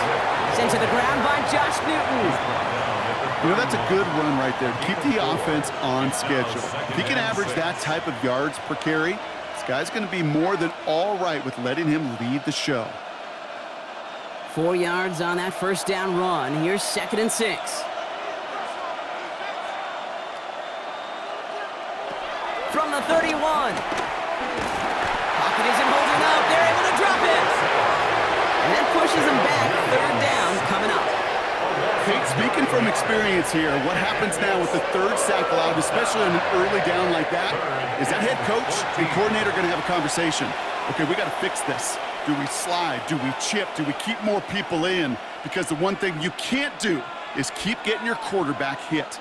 Sent to the ground by Josh Newton. You know, that's a good run right there. Keep the offense on schedule. If he can average that type of yards per carry, this guy's going to be more than all right with letting him lead the show. 4 yards on that 1st down run. Here's 2nd and 6. From the 31. Pocket isn't holding up. They're able to drop it. And that pushes them back. 3rd down coming up. Kate, speaking from experience here, what happens now with the 3rd sack allowed, especially on an early down like that, is that head coach and coordinator going to have a conversation. Okay, we got to fix this. Do we slide? Do we chip? Do we keep more people in? Because the one thing you can't do is keep getting your quarterback hit.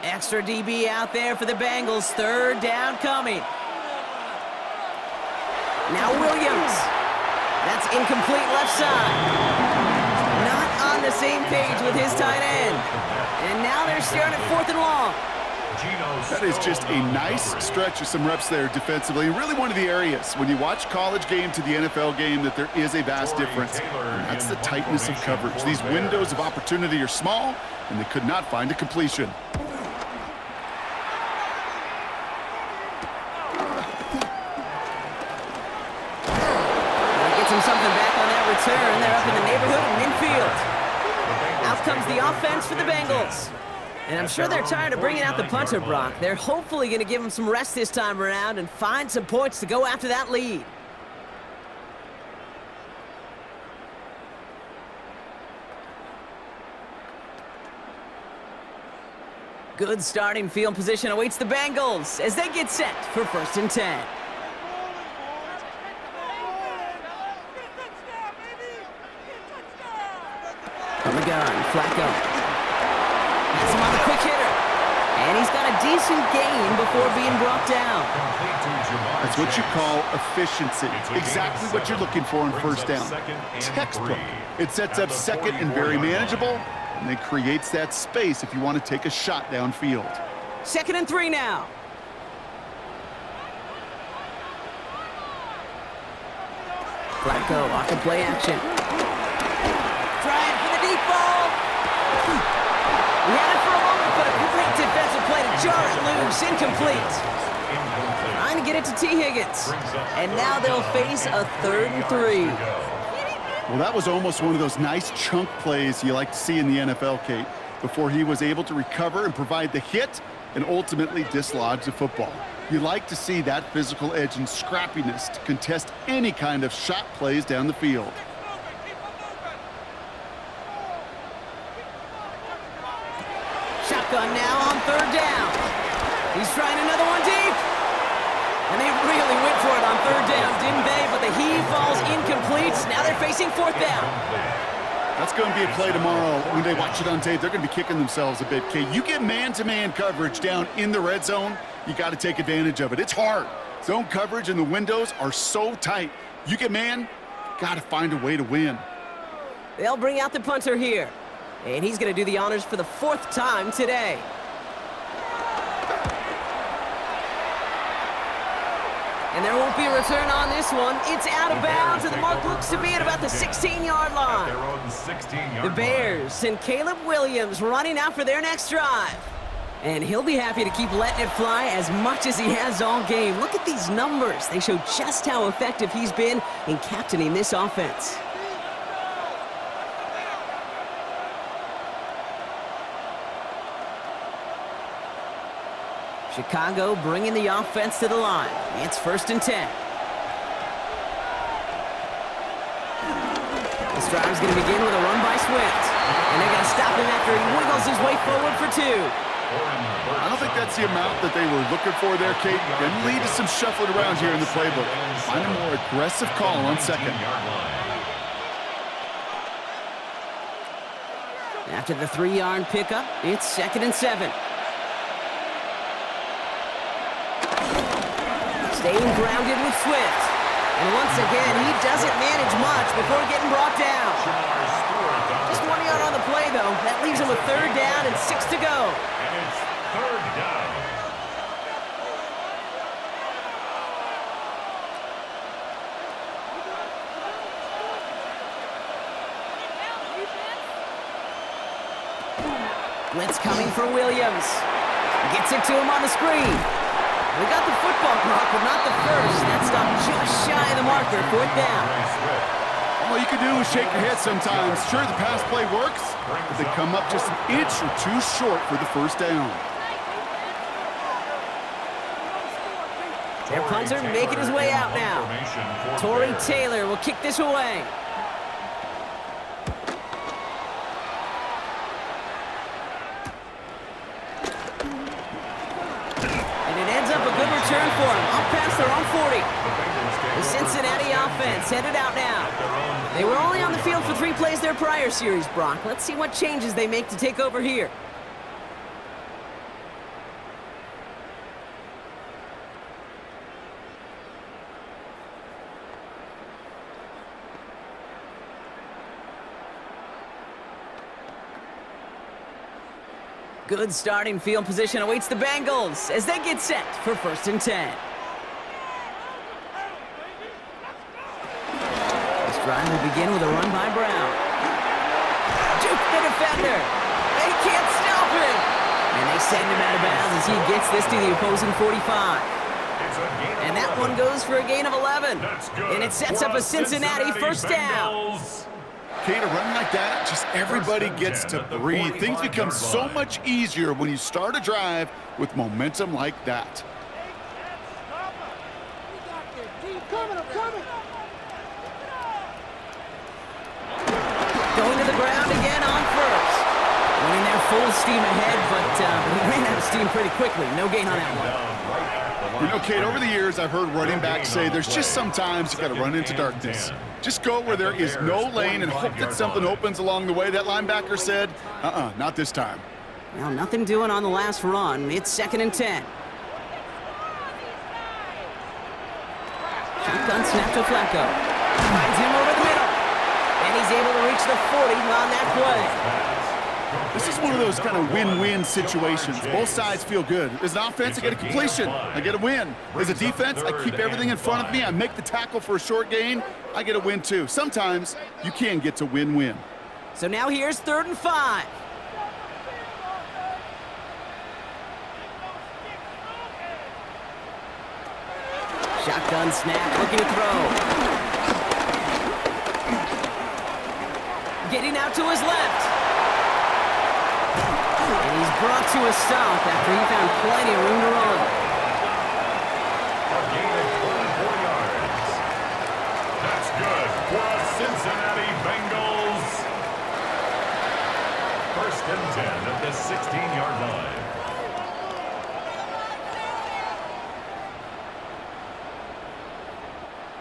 Extra DB out there for the Bengals. 3rd down coming. Now Williams. That's incomplete left side. Not on the same page with his tight end. And now they're staring at 4th and long. That is just a nice stretch of some reps there defensively. Really one of the areas when you watch college game to the NFL game that there is a vast difference. And that's the tightness of coverage. These windows of opportunity are small, and they could not find a completion. Gets him something back on that return. They're up in the neighborhood of midfield. Out comes the offense for the Bengals. And I'm sure they're tired of bringing out the punter, Brock. They're hopefully going to give him some rest this time around and find some points to go after that lead. Good starting field position awaits the Bengals as they get set for 1st and 10. From the gun, Flacco. Has him on the quick hitter. And he's got a decent gain before being brought down. That's what you call efficiency. Exactly what you're looking for in 1st down. Textbook. It sets up 2nd and very manageable, and it creates that space if you want to take a shot downfield. 2nd and 3 now. Flacco off the play action. Trying for the deep ball. We had it for a moment, but a great defensive play to jar it loose. Incomplete. Trying to get it to T. Higgins. And now they'll face a 3rd and 3. Well, that was almost one of those nice chunk plays you like to see in the NFL, Kate, before he was able to recover and provide the hit and ultimately dislodge the football. You like to see that physical edge and scrappiness to contest any kind of shot plays down the field. Shotgun now on 3rd down. He's trying another one deep. And they really went for it on 3rd down, didn't they? But the heave falls incomplete. Now they're facing 4th down. That's going to be a play tomorrow. When they watch it on tape, they're going to be kicking themselves a bit, Kate. You get man-to-man coverage down in the red zone, you got to take advantage of it. It's hard. Zone coverage and the windows are so tight. You get man, got to find a way to win. They'll bring out the punter here. And he's going to do the honors for the 4th time today. And there won't be a return on this one. It's out of bounds, and the mark looks to be at about the 16-yard line. The Bears and Caleb Williams running out for their next drive. And he'll be happy to keep letting it fly as much as he has all game. Look at these numbers. They show just how effective he's been in captaining this offense. Chicago bringing the offense to the line. It's 1st and 10. This drive is going to begin with a run by Swift. And they're going to stop him after he wiggles his way forward for 2. I don't think that's the amount that they were looking for there, Kate. Going to lead to some shuffling around here in the playbook. Find a more aggressive call on 2nd. After the 3-yard pickup, it's 2nd and 7. Staying grounded with Swift. And once again, he doesn't manage much before getting brought down. Just 1 yard on the play, though. That leaves him with 3rd down and 6 to go. And it's 3rd down. Blitz coming for Williams. Gets it to him on the screen. We got the football block, but not the first. That stopped just shy of the marker, 4th down. All you can do is shake your head sometimes. Sure, the pass play works, but they come up just an inch or 2 short for the 1st down. Their punter making his way out now. Torrey Taylor will kick this away. Return for him. Up past their own 40. The Cincinnati offense headed out now. They were only on the field for 3 plays their prior series, Brock. Let's see what changes they make to take over here. Good starting field position awaits the Bengals as they get set for 1st and 10. This drive will begin with a run by Brown. Juke the defender. They can't stop him. And they send him out of bounds as he gets this to the opposing 45. And that one goes for a gain of 11. And it sets up a Cincinnati 1st down. Kate, a run like that, just everybody gets to breathe. Things become so much easier when you start a drive with momentum like that. Going to the ground again on 1st. Winning their full steam ahead, but he ran out of steam pretty quickly. No gain on that one. You know, Kate, over the years, I've heard running backs say there's just sometimes you got to run into darkness. Just go where there is no lane and hope that something opens along the way. That linebacker said, not this time. Well, nothing doing on the last run. It's 2nd and 10. Shotgun snap to Flacco. Finds him over the middle. And he's able to reach the 40 on that play. This is one of those kind of win-win situations. Both sides feel good. As an offense, I get a completion. I get a win. As a defense, I keep everything in front of me. I make the tackle for a short gain. I get a win, too. Sometimes you can get to win-win. So now here's 3rd and 5. Shotgun snap, looking to throw. Getting out to his left. And he's brought to a stop after he found plenty of room to run. A gain of 24 yards. That's good for the Cincinnati Bengals. 1st and 10 at the 16-yard line.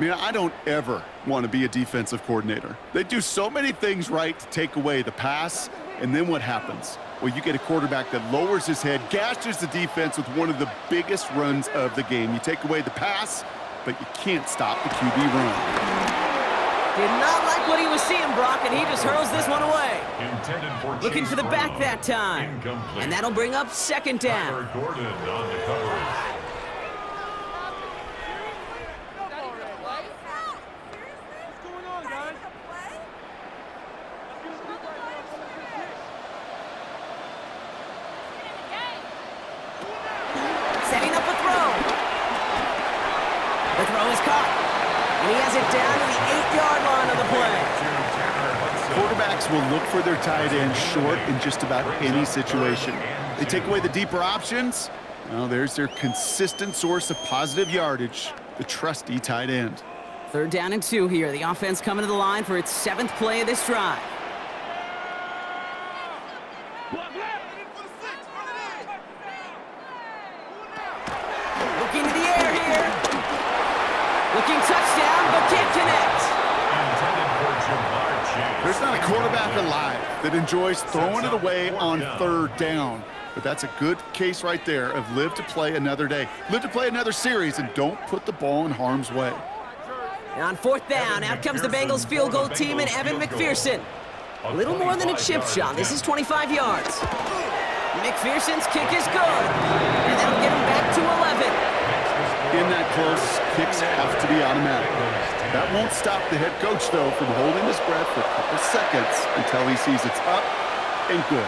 Man, I don't ever want to be a defensive coordinator. They do so many things right to take away the pass, and then what happens? Well, you get a quarterback that lowers his head, gashes the defense with one of the biggest runs of the game. You take away the pass, but you can't stop the QB run. Did not like what he was seeing, Brock, and he just hurls this one away. Looking for the back that time. Incomplete. And that'll bring up 2nd down. Tyler Gordon on the coverage. Setting up a throw. The throw is caught. And he has it down to the 8-yard line of the play. Quarterbacks will look for their tight end short in just about any situation. They take away the deeper options. Well, there's their consistent source of positive yardage, the trusty tight end. 3rd down and 2 here. The offense coming to the line for its 7th play of this drive. Looking to the air here. Looking touchdown, but can't connect. There's not a quarterback alive that enjoys throwing it away on 3rd down. But that's a good case right there of live to play another day. Live to play another series and don't put the ball in harm's way. And on 4th down, out comes the Bengals field goal team and Evan McPherson. A little more than a chip shot. This is 25 yards. McPherson's kick is good. And that'll get him back to 11. In that close, kicks have to be automatic. That won't stop the head coach, though, from holding his breath for a couple seconds until he sees it's up and good.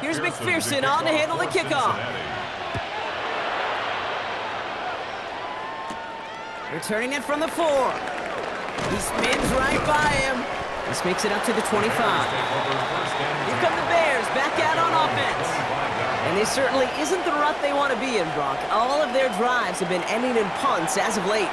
Here's McPherson on to handle the kickoff. Returning it from the 4. He spins right by him. This makes it up to the 25. Here come the Bears back out on offense. And this certainly isn't the rut they want to be in, Brock. All of their drives have been ending in punts as of late.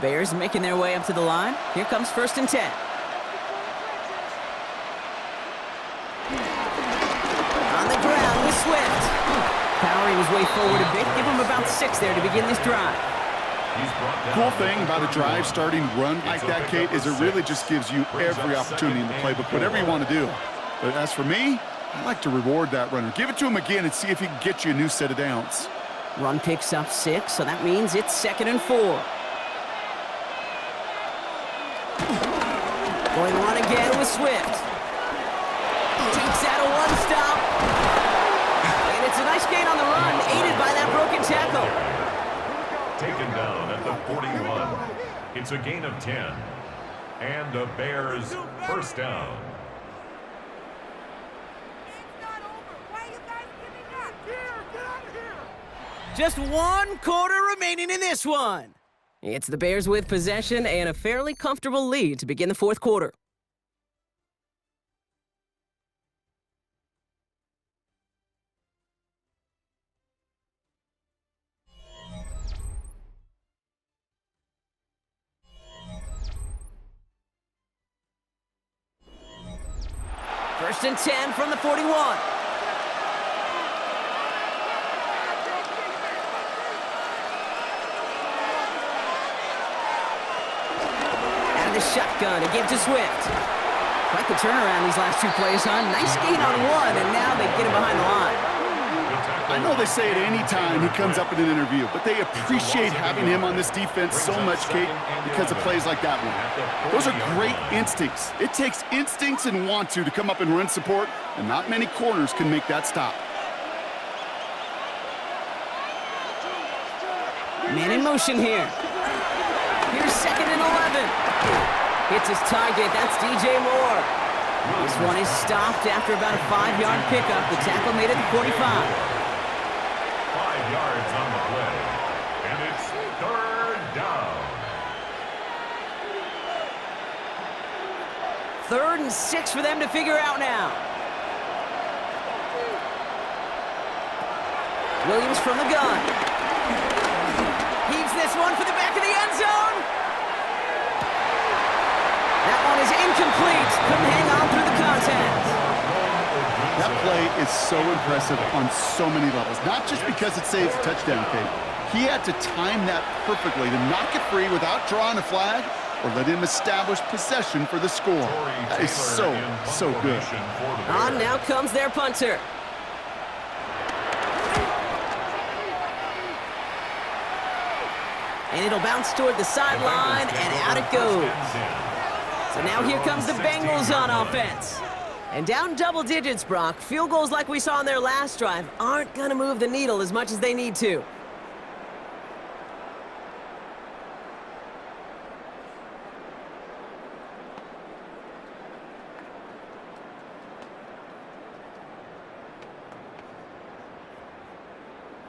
Bears making their way up to the line. Here comes 1st and 10. On the ground with Swift. Powering his way forward a bit. Give him about 6 there to begin this drive. Cool thing about a drive starting run like that, Kate, is it really just gives you every opportunity in the playbook, whatever you want to do. But as for me, I like to reward that runner. Give it to him again and see if he can get you a new set of downs. Run picks up 6, so that means it's 2nd and 4. Going run again with Swift. Takes out a 1-stop. And it's a nice gain on the run, aided by that broken tackle. Taken down at the 41. It's a gain of 10. And the Bears 1st down. Just 1 quarter remaining in this one. It's the Bears with possession and a fairly comfortable lead to begin the fourth quarter. First and 10 from the 41. The shotgun to give to Swift. Quite the turnaround these last 2 plays, huh? Nice gain on 1, and now they get him behind the line. I know they say it any time he comes up in an interview, but they appreciate having him on this defense so much, Kate, because of plays like that one. Those are great instincts. It takes instincts and want to come up and run support, and not many corners can make that stop. Man in motion here. Here's 2nd and 11. Hits his target. That's DJ Moore. This one is stopped after about a 5-yard pickup. The tackle made it to 45. 5 yards on the play. And it's 3rd down. 3rd and 6 for them to figure out now. Williams from the gun. Heaves this one for the back of the end zone. That one is incomplete. Couldn't hang on through the contact. That play is so impressive on so many levels, not just because it saves a touchdown, Kate. He had to time that perfectly to knock it free without drawing a flag or let him establish possession for the score. That is so good. On now comes their punter. And it'll bounce toward the sideline, and out it goes. So now here comes the Bengals on offense. And down double digits, Brock. Field goals like we saw on their last drive aren't going to move the needle as much as they need to.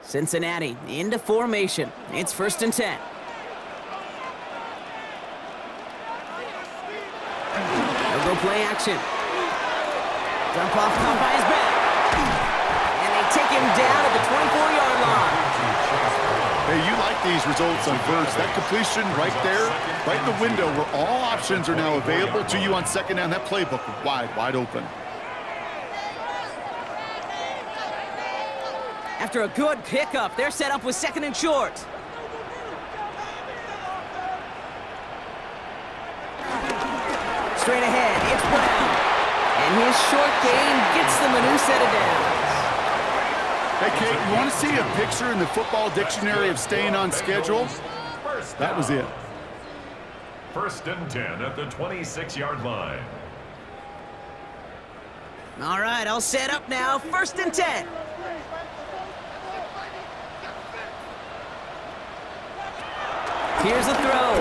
Cincinnati into formation. It's 1st and 10. They'll go play action. Dump off caught by his back. And they take him down at the 24-yard line. Hey, you like these results on first. That completion right there, right in the window where all options are now available to you on 2nd down. That playbook wide open. After a good pickup, they're set up with 2nd and short. Straight ahead, it's Brown. And his short gain gets them a new set of downs. Hey, Kate, you want to see a picture in the football dictionary of staying on schedule? That was it. 1st and 10 at the 26-yard line. All right, all set up now. 1st and 10. Here's a throw.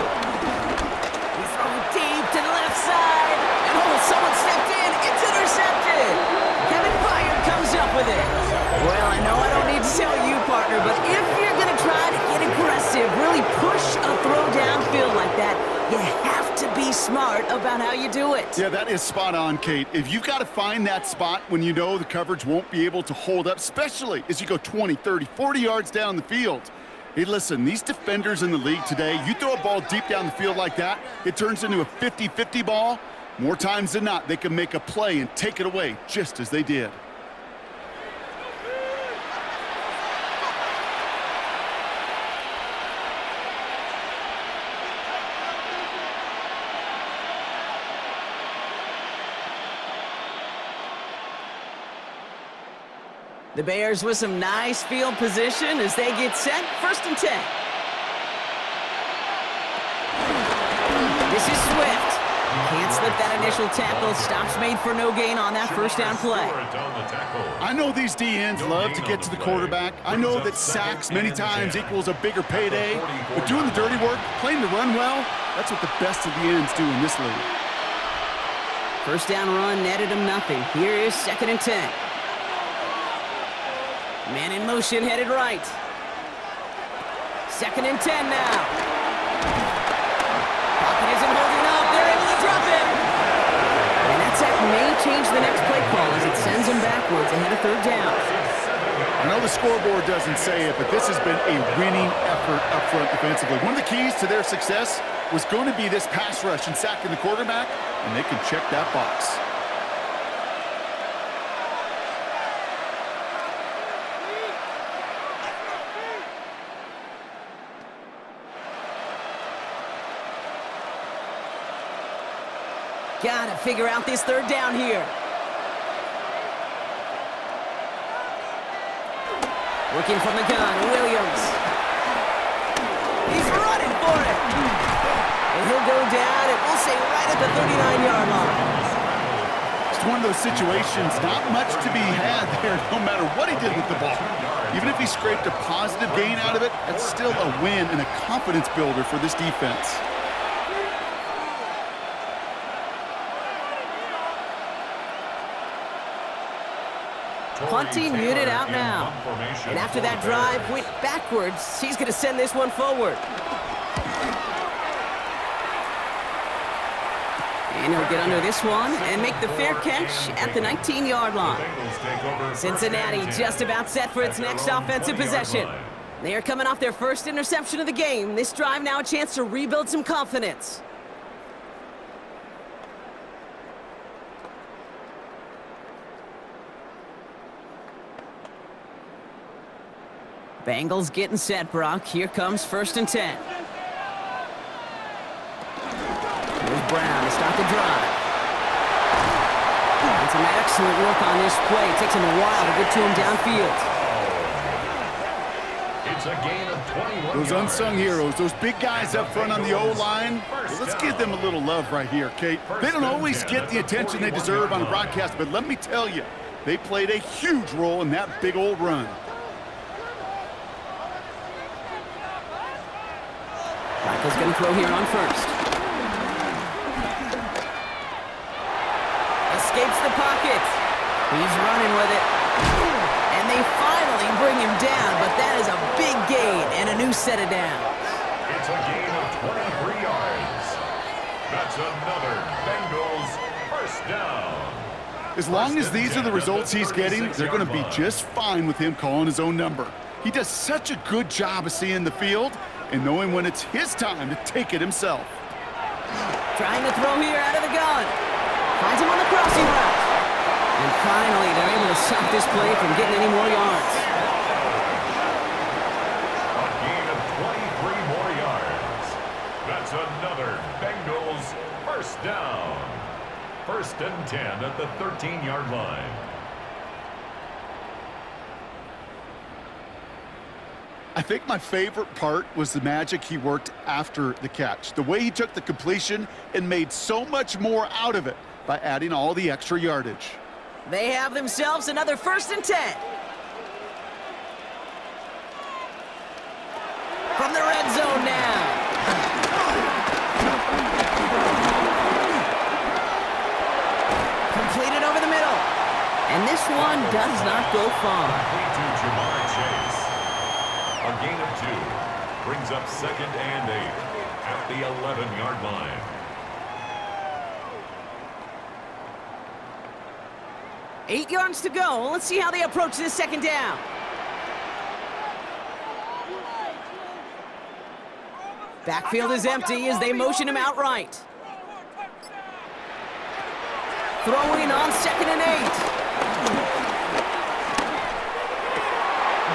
He's throwing deep to the left side. And someone stepped in. It's intercepted. Kevin Byard comes up with it. Well, I know I don't need to tell you, partner, but if you're going to try to get aggressive, really push a throw downfield like that, you have to be smart about how you do it. Yeah, that is spot on, Kate. If you've got to find that spot when you know the coverage won't be able to hold up, especially as you go 20, 30, 40 yards down the field. Hey, listen, these defenders in the league today, you throw a ball deep down the field like that, it turns into a 50-50 ball. More times than not, they can make a play and take it away, just as they did. The Bears with some nice field position as they get set. 1st and 10. This is Swift. Can't slip that initial tackle. Stops made for no gain on that 1st down play. I know these DNs love to get to the quarterback. I know that sacks many times equals a bigger payday. But doing the dirty work, playing the run well, that's what the best of the ends do in this league. 1st down run netted him nothing. Here is 2nd and 10. Man in motion, headed right. 2nd and 10 now. Pocket isn't holding up. They're able to drop it. And that sack may change the next play call as it sends them backwards ahead of 3rd down. I know the scoreboard doesn't say it, but this has been a winning effort up front defensively. One of the keys to their success was going to be this pass rush and sacking the quarterback, and they can check that box. Gotta figure out this 3rd down here. Working from the gun, Williams. He's running for it. And he'll go down, and we'll say right at the 39-yard line. It's one of those situations, not much to be had there, no matter what he did with the ball. Even if he scraped a positive gain out of it, that's still a win and a confidence builder for this defense. Punting unit out now. And after that drive went backwards, he's going to send this one forward. And he'll get under this one and make the fair catch at the 19-yard line. Cincinnati just about set for its next offensive possession. They are coming off their first interception of the game. This drive now a chance to rebuild some confidence. Bengals getting set, Brock. Here comes 1st and 10. Here's Brown to start the drive. And some excellent work on this play. It takes him a while to get to him downfield. It's a gain of 21 Those unsung heroes, those big guys up front on the O-line, well, let's give them a little love right here, Kate. They don't always get the attention they deserve on a broadcast, but let me tell you, they played a huge role in that big old run. Michael's going to throw here on 1st. Escapes the pocket. He's running with it. And they finally bring him down, but that is a big gain and a new set of downs. It's a gain of 23 yards. That's another Bengals 1st down. As long as these are the results he's getting, they're going to be just fine with him calling his own number. He does such a good job of seeing the field and knowing when it's his time to take it himself. Trying to throw here out of the gun. Finds him on the crossing route. And finally, they're able to stop this play from getting any more yards. A gain of 23 more yards. That's another Bengals 1st down. 1st and 10 at the 13-yard line. I think my favorite part was the magic he worked after the catch. The way he took the completion and made so much more out of it by adding all the extra yardage. They have themselves another 1st and 10. From the red zone now. Completed over the middle. And this one does not go far. A gain of 2 brings up 2nd and 8 at the 11-yard line. Eight yards to go. Let's see how they approach this 2nd down. Backfield is empty as they motion him outright. Throwing on 2nd and 8.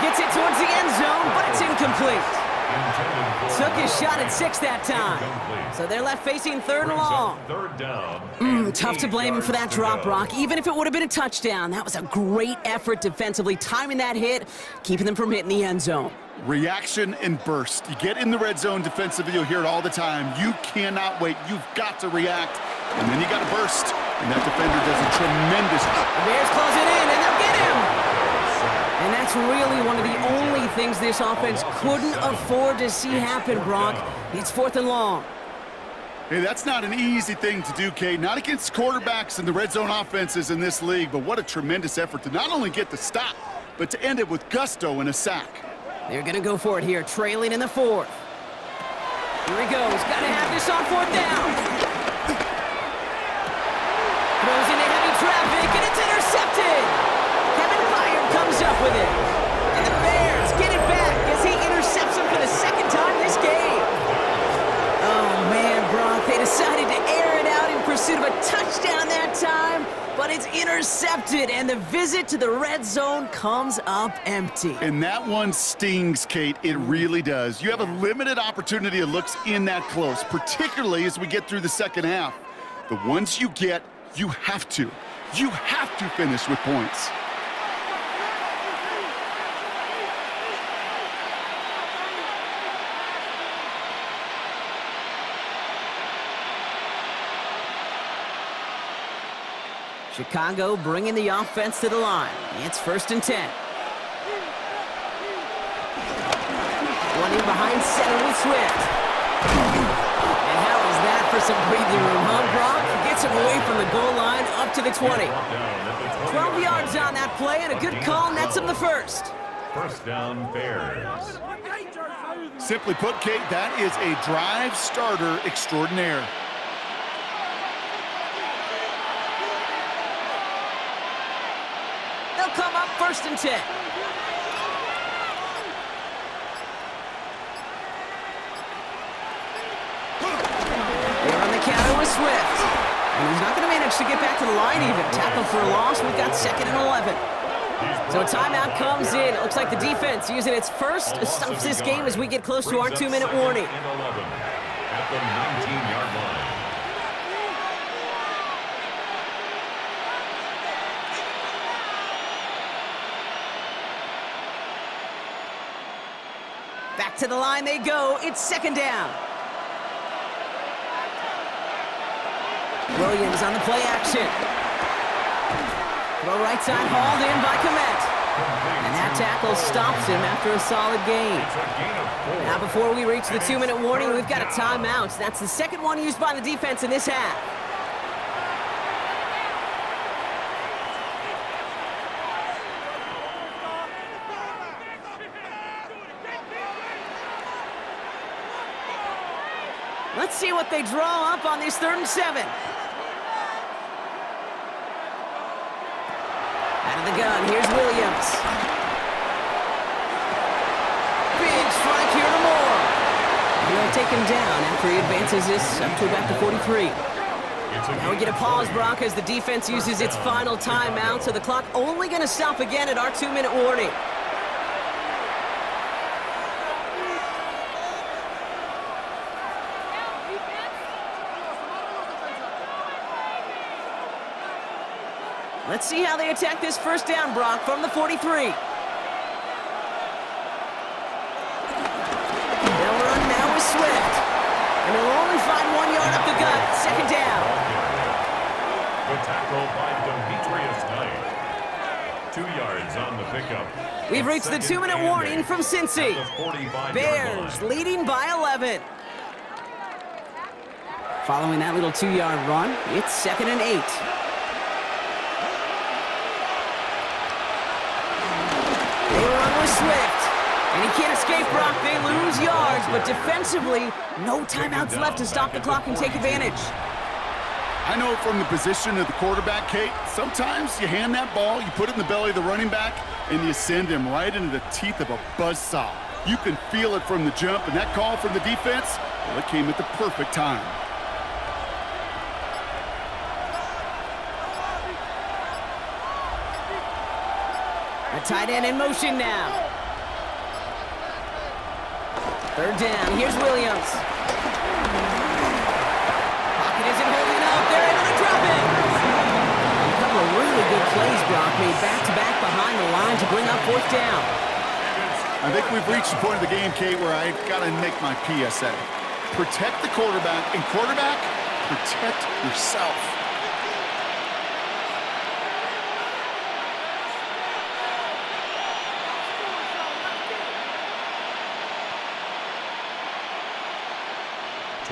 Gets it towards the end zone, but it's incomplete. Took his shot at 6 that time. So they're left facing 3rd and long. 3rd down. Tough to blame him for that drop, Brock. Even if it would have been a touchdown, that was a great effort defensively, timing that hit, keeping them from hitting the end zone. Reaction and burst. You get in the red zone defensively, you'll hear it all the time. You cannot wait. You've got to react. And then you got to burst. And that defender does a tremendous job. The Bears close it in, and they'll get him. And that's really one of the only things this offense couldn't afford to see happen, Brock. It's 4th and long. Hey, that's not an easy thing to do, Kate. Not against quarterbacks and the red zone offenses in this league, but what a tremendous effort to not only get the stop, but to end it with gusto and a sack. They're going to go for it here, trailing in the fourth. Here he goes. Got to have this on fourth down. Throws into heavy traffic, and it's intercepted. Kevin Byard comes up with it. And the Bears get it back as he intercepts him for the second time this game. Oh, man, Brock, they decided to air it out in pursuit of a touchdown that time, but it's intercepted, and the visit to the red zone comes up empty. And that one stings, Kate. It really does. You have a limited opportunity of looks in that close, particularly as we get through the second half. The ones you get, you have to finish with points. Chicago bringing the offense to the line. It's 1st and 10. Running behind center with Swift. And how is that for some breathing room, huh, Brock? Gets him away from the goal line up to the 20. 12 yards on that play, and a good call nets him the first. First down, Bears. Simply put, Kate, that is a drive starter extraordinaire. They'll come up 1st and 10. They're on the counter with Swift. And he's not going to manage to get back to the line even. Tackle for a loss. We've got 2nd and 11. So a timeout comes in. It looks like the defense using its first stops this game as we get close to our 2-minute warning. At the 19-yard line. Back to the line they go. It's 2nd down. Williams on the play action. Throw right side hauled in by Komet. And that tackle stops him after a solid gain. Now before we reach the 2-minute warning, we've got a timeout. That's the second one used by the defense in this half. Let's see what they draw up on this 3rd and 7. Out of the gun, here's Williams. Big strike here to Moore. He'll take him down after he advances this up to about the 43. Now we get a pause, Brock, as the defense uses its final timeout, so the clock only going to stop again at our 2-minute warning. Let's see how they attack this 1st down, Brock, from the 43. They'll run now with Swift. And they'll only find 1 yard up the gut. 2nd down. The tackle by Demetrius Knight. 2 yards on the pickup. We've reached the 2-minute warning from Cincy. Bears leading by 11. Following that little 2-yard run, it's 2nd and 8. Swift, and he can't escape, Brock. They lose yards, but defensively, no timeouts left to stop the clock and take advantage. I know from the position of the quarterback, Kate, sometimes you hand that ball, you put it in the belly of the running back, and you send him right into the teeth of a buzzsaw. You can feel it from the jump, and that call from the defense, well, it came at the perfect time. A tight end in motion now. 3rd down. Here's Williams. Pocket isn't holding up. They're able to drop it. A couple of really good plays, Brock, made back-to-back behind the line to bring up 4th down. I think we've reached the point of the game, Kate, where I got to make my PSA. Protect the quarterback, and quarterback, protect yourself.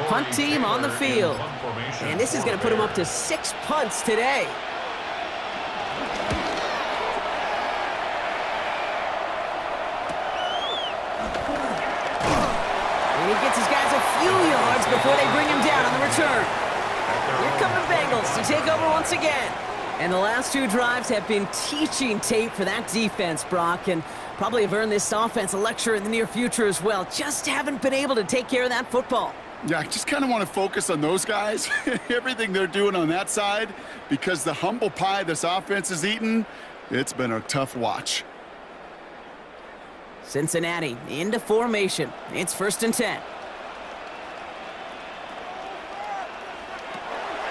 Punt team on the field. And this is going to put him up to 6 punts today. before they bring him down on the return. Here come the Bengals to take over once again. And the last two drives have been teaching tape for that defense, Brock, and probably have earned this offense a lecture in the near future as well. Just haven't been able to take care of that football. Yeah, I just kind of want to focus on those guys, everything they're doing on that side, because the humble pie this offense is eating, it's been a tough watch. Cincinnati into formation. It's 1st and 10.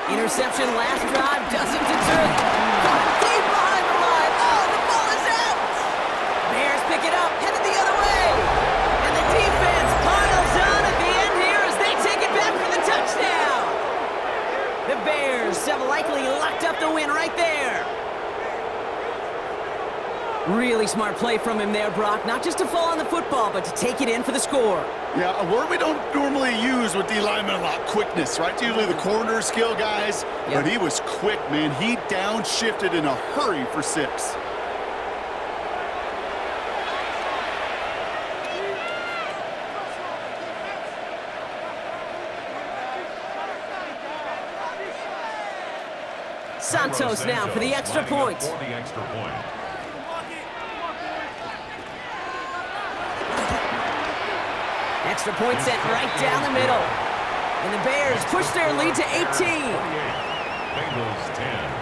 Interception last drive doesn't deter. Caught deep behind the line. Oh, the ball is out. Bears pick it up, headed the other way. And the defense piles on at the end here as they take it back for the touchdown. The Bears have likely locked up the win right there. Really smart play from him there, Brock. Not just to fall on the football, but to take it in for the score. Yeah, a word we don't normally use with D linemen a lot, quickness, right? Usually the corner skill guys, but he was quick, man. He downshifted in a hurry for 6. Santos now for the extra point. Extra point sent right down the middle. And the Bears push their lead to 18. Bengals 10.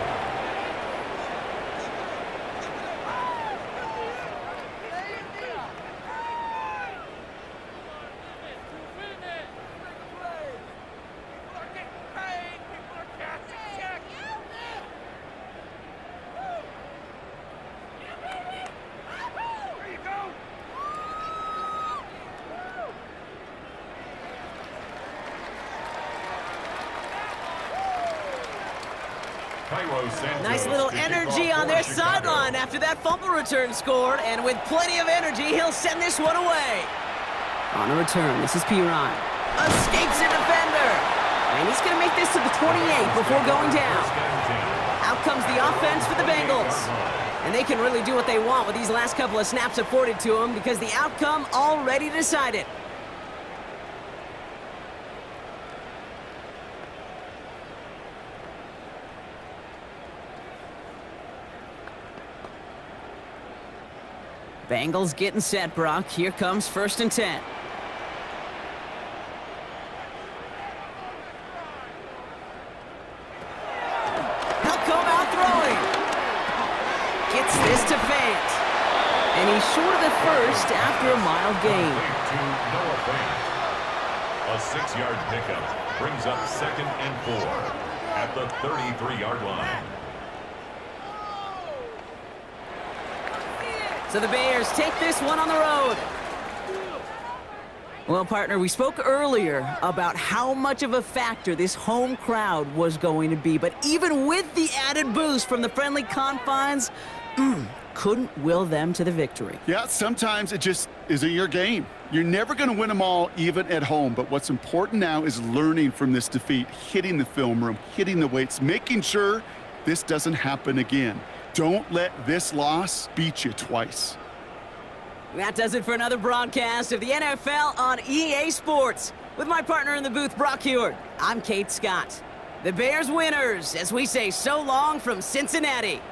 Nice little energy on their sideline after that fumble return scored, and with plenty of energy, he'll send this one away. On the return, this is Tiburon. Escapes a defender, and he's going to make this to the 28 before going down. Out comes the offense for the Bengals, and they can really do what they want with these last couple of snaps afforded to them because the outcome already decided. Bengals getting set, Brock. Here comes 1st and 10. He'll come out throwing. Gets this to Fant. And he's short of the first after a mild gain. A 6-yard pickup brings up 2nd and 4 at the 33-yard line. So the Bears take this one on the road. Well, partner, we spoke earlier about how much of a factor this home crowd was going to be. But even with the added boost from the friendly confines, couldn't will them to the victory. Yeah, sometimes it just isn't your game. You're never going to win them all, even at home. But what's important now is learning from this defeat, hitting the film room, hitting the weights, making sure this doesn't happen again. Don't let this loss beat you twice. That does it for another broadcast of the NFL on EA Sports. With my partner in the booth, Brock Heward, I'm Kate Scott. The Bears winners, as we say so long from Cincinnati.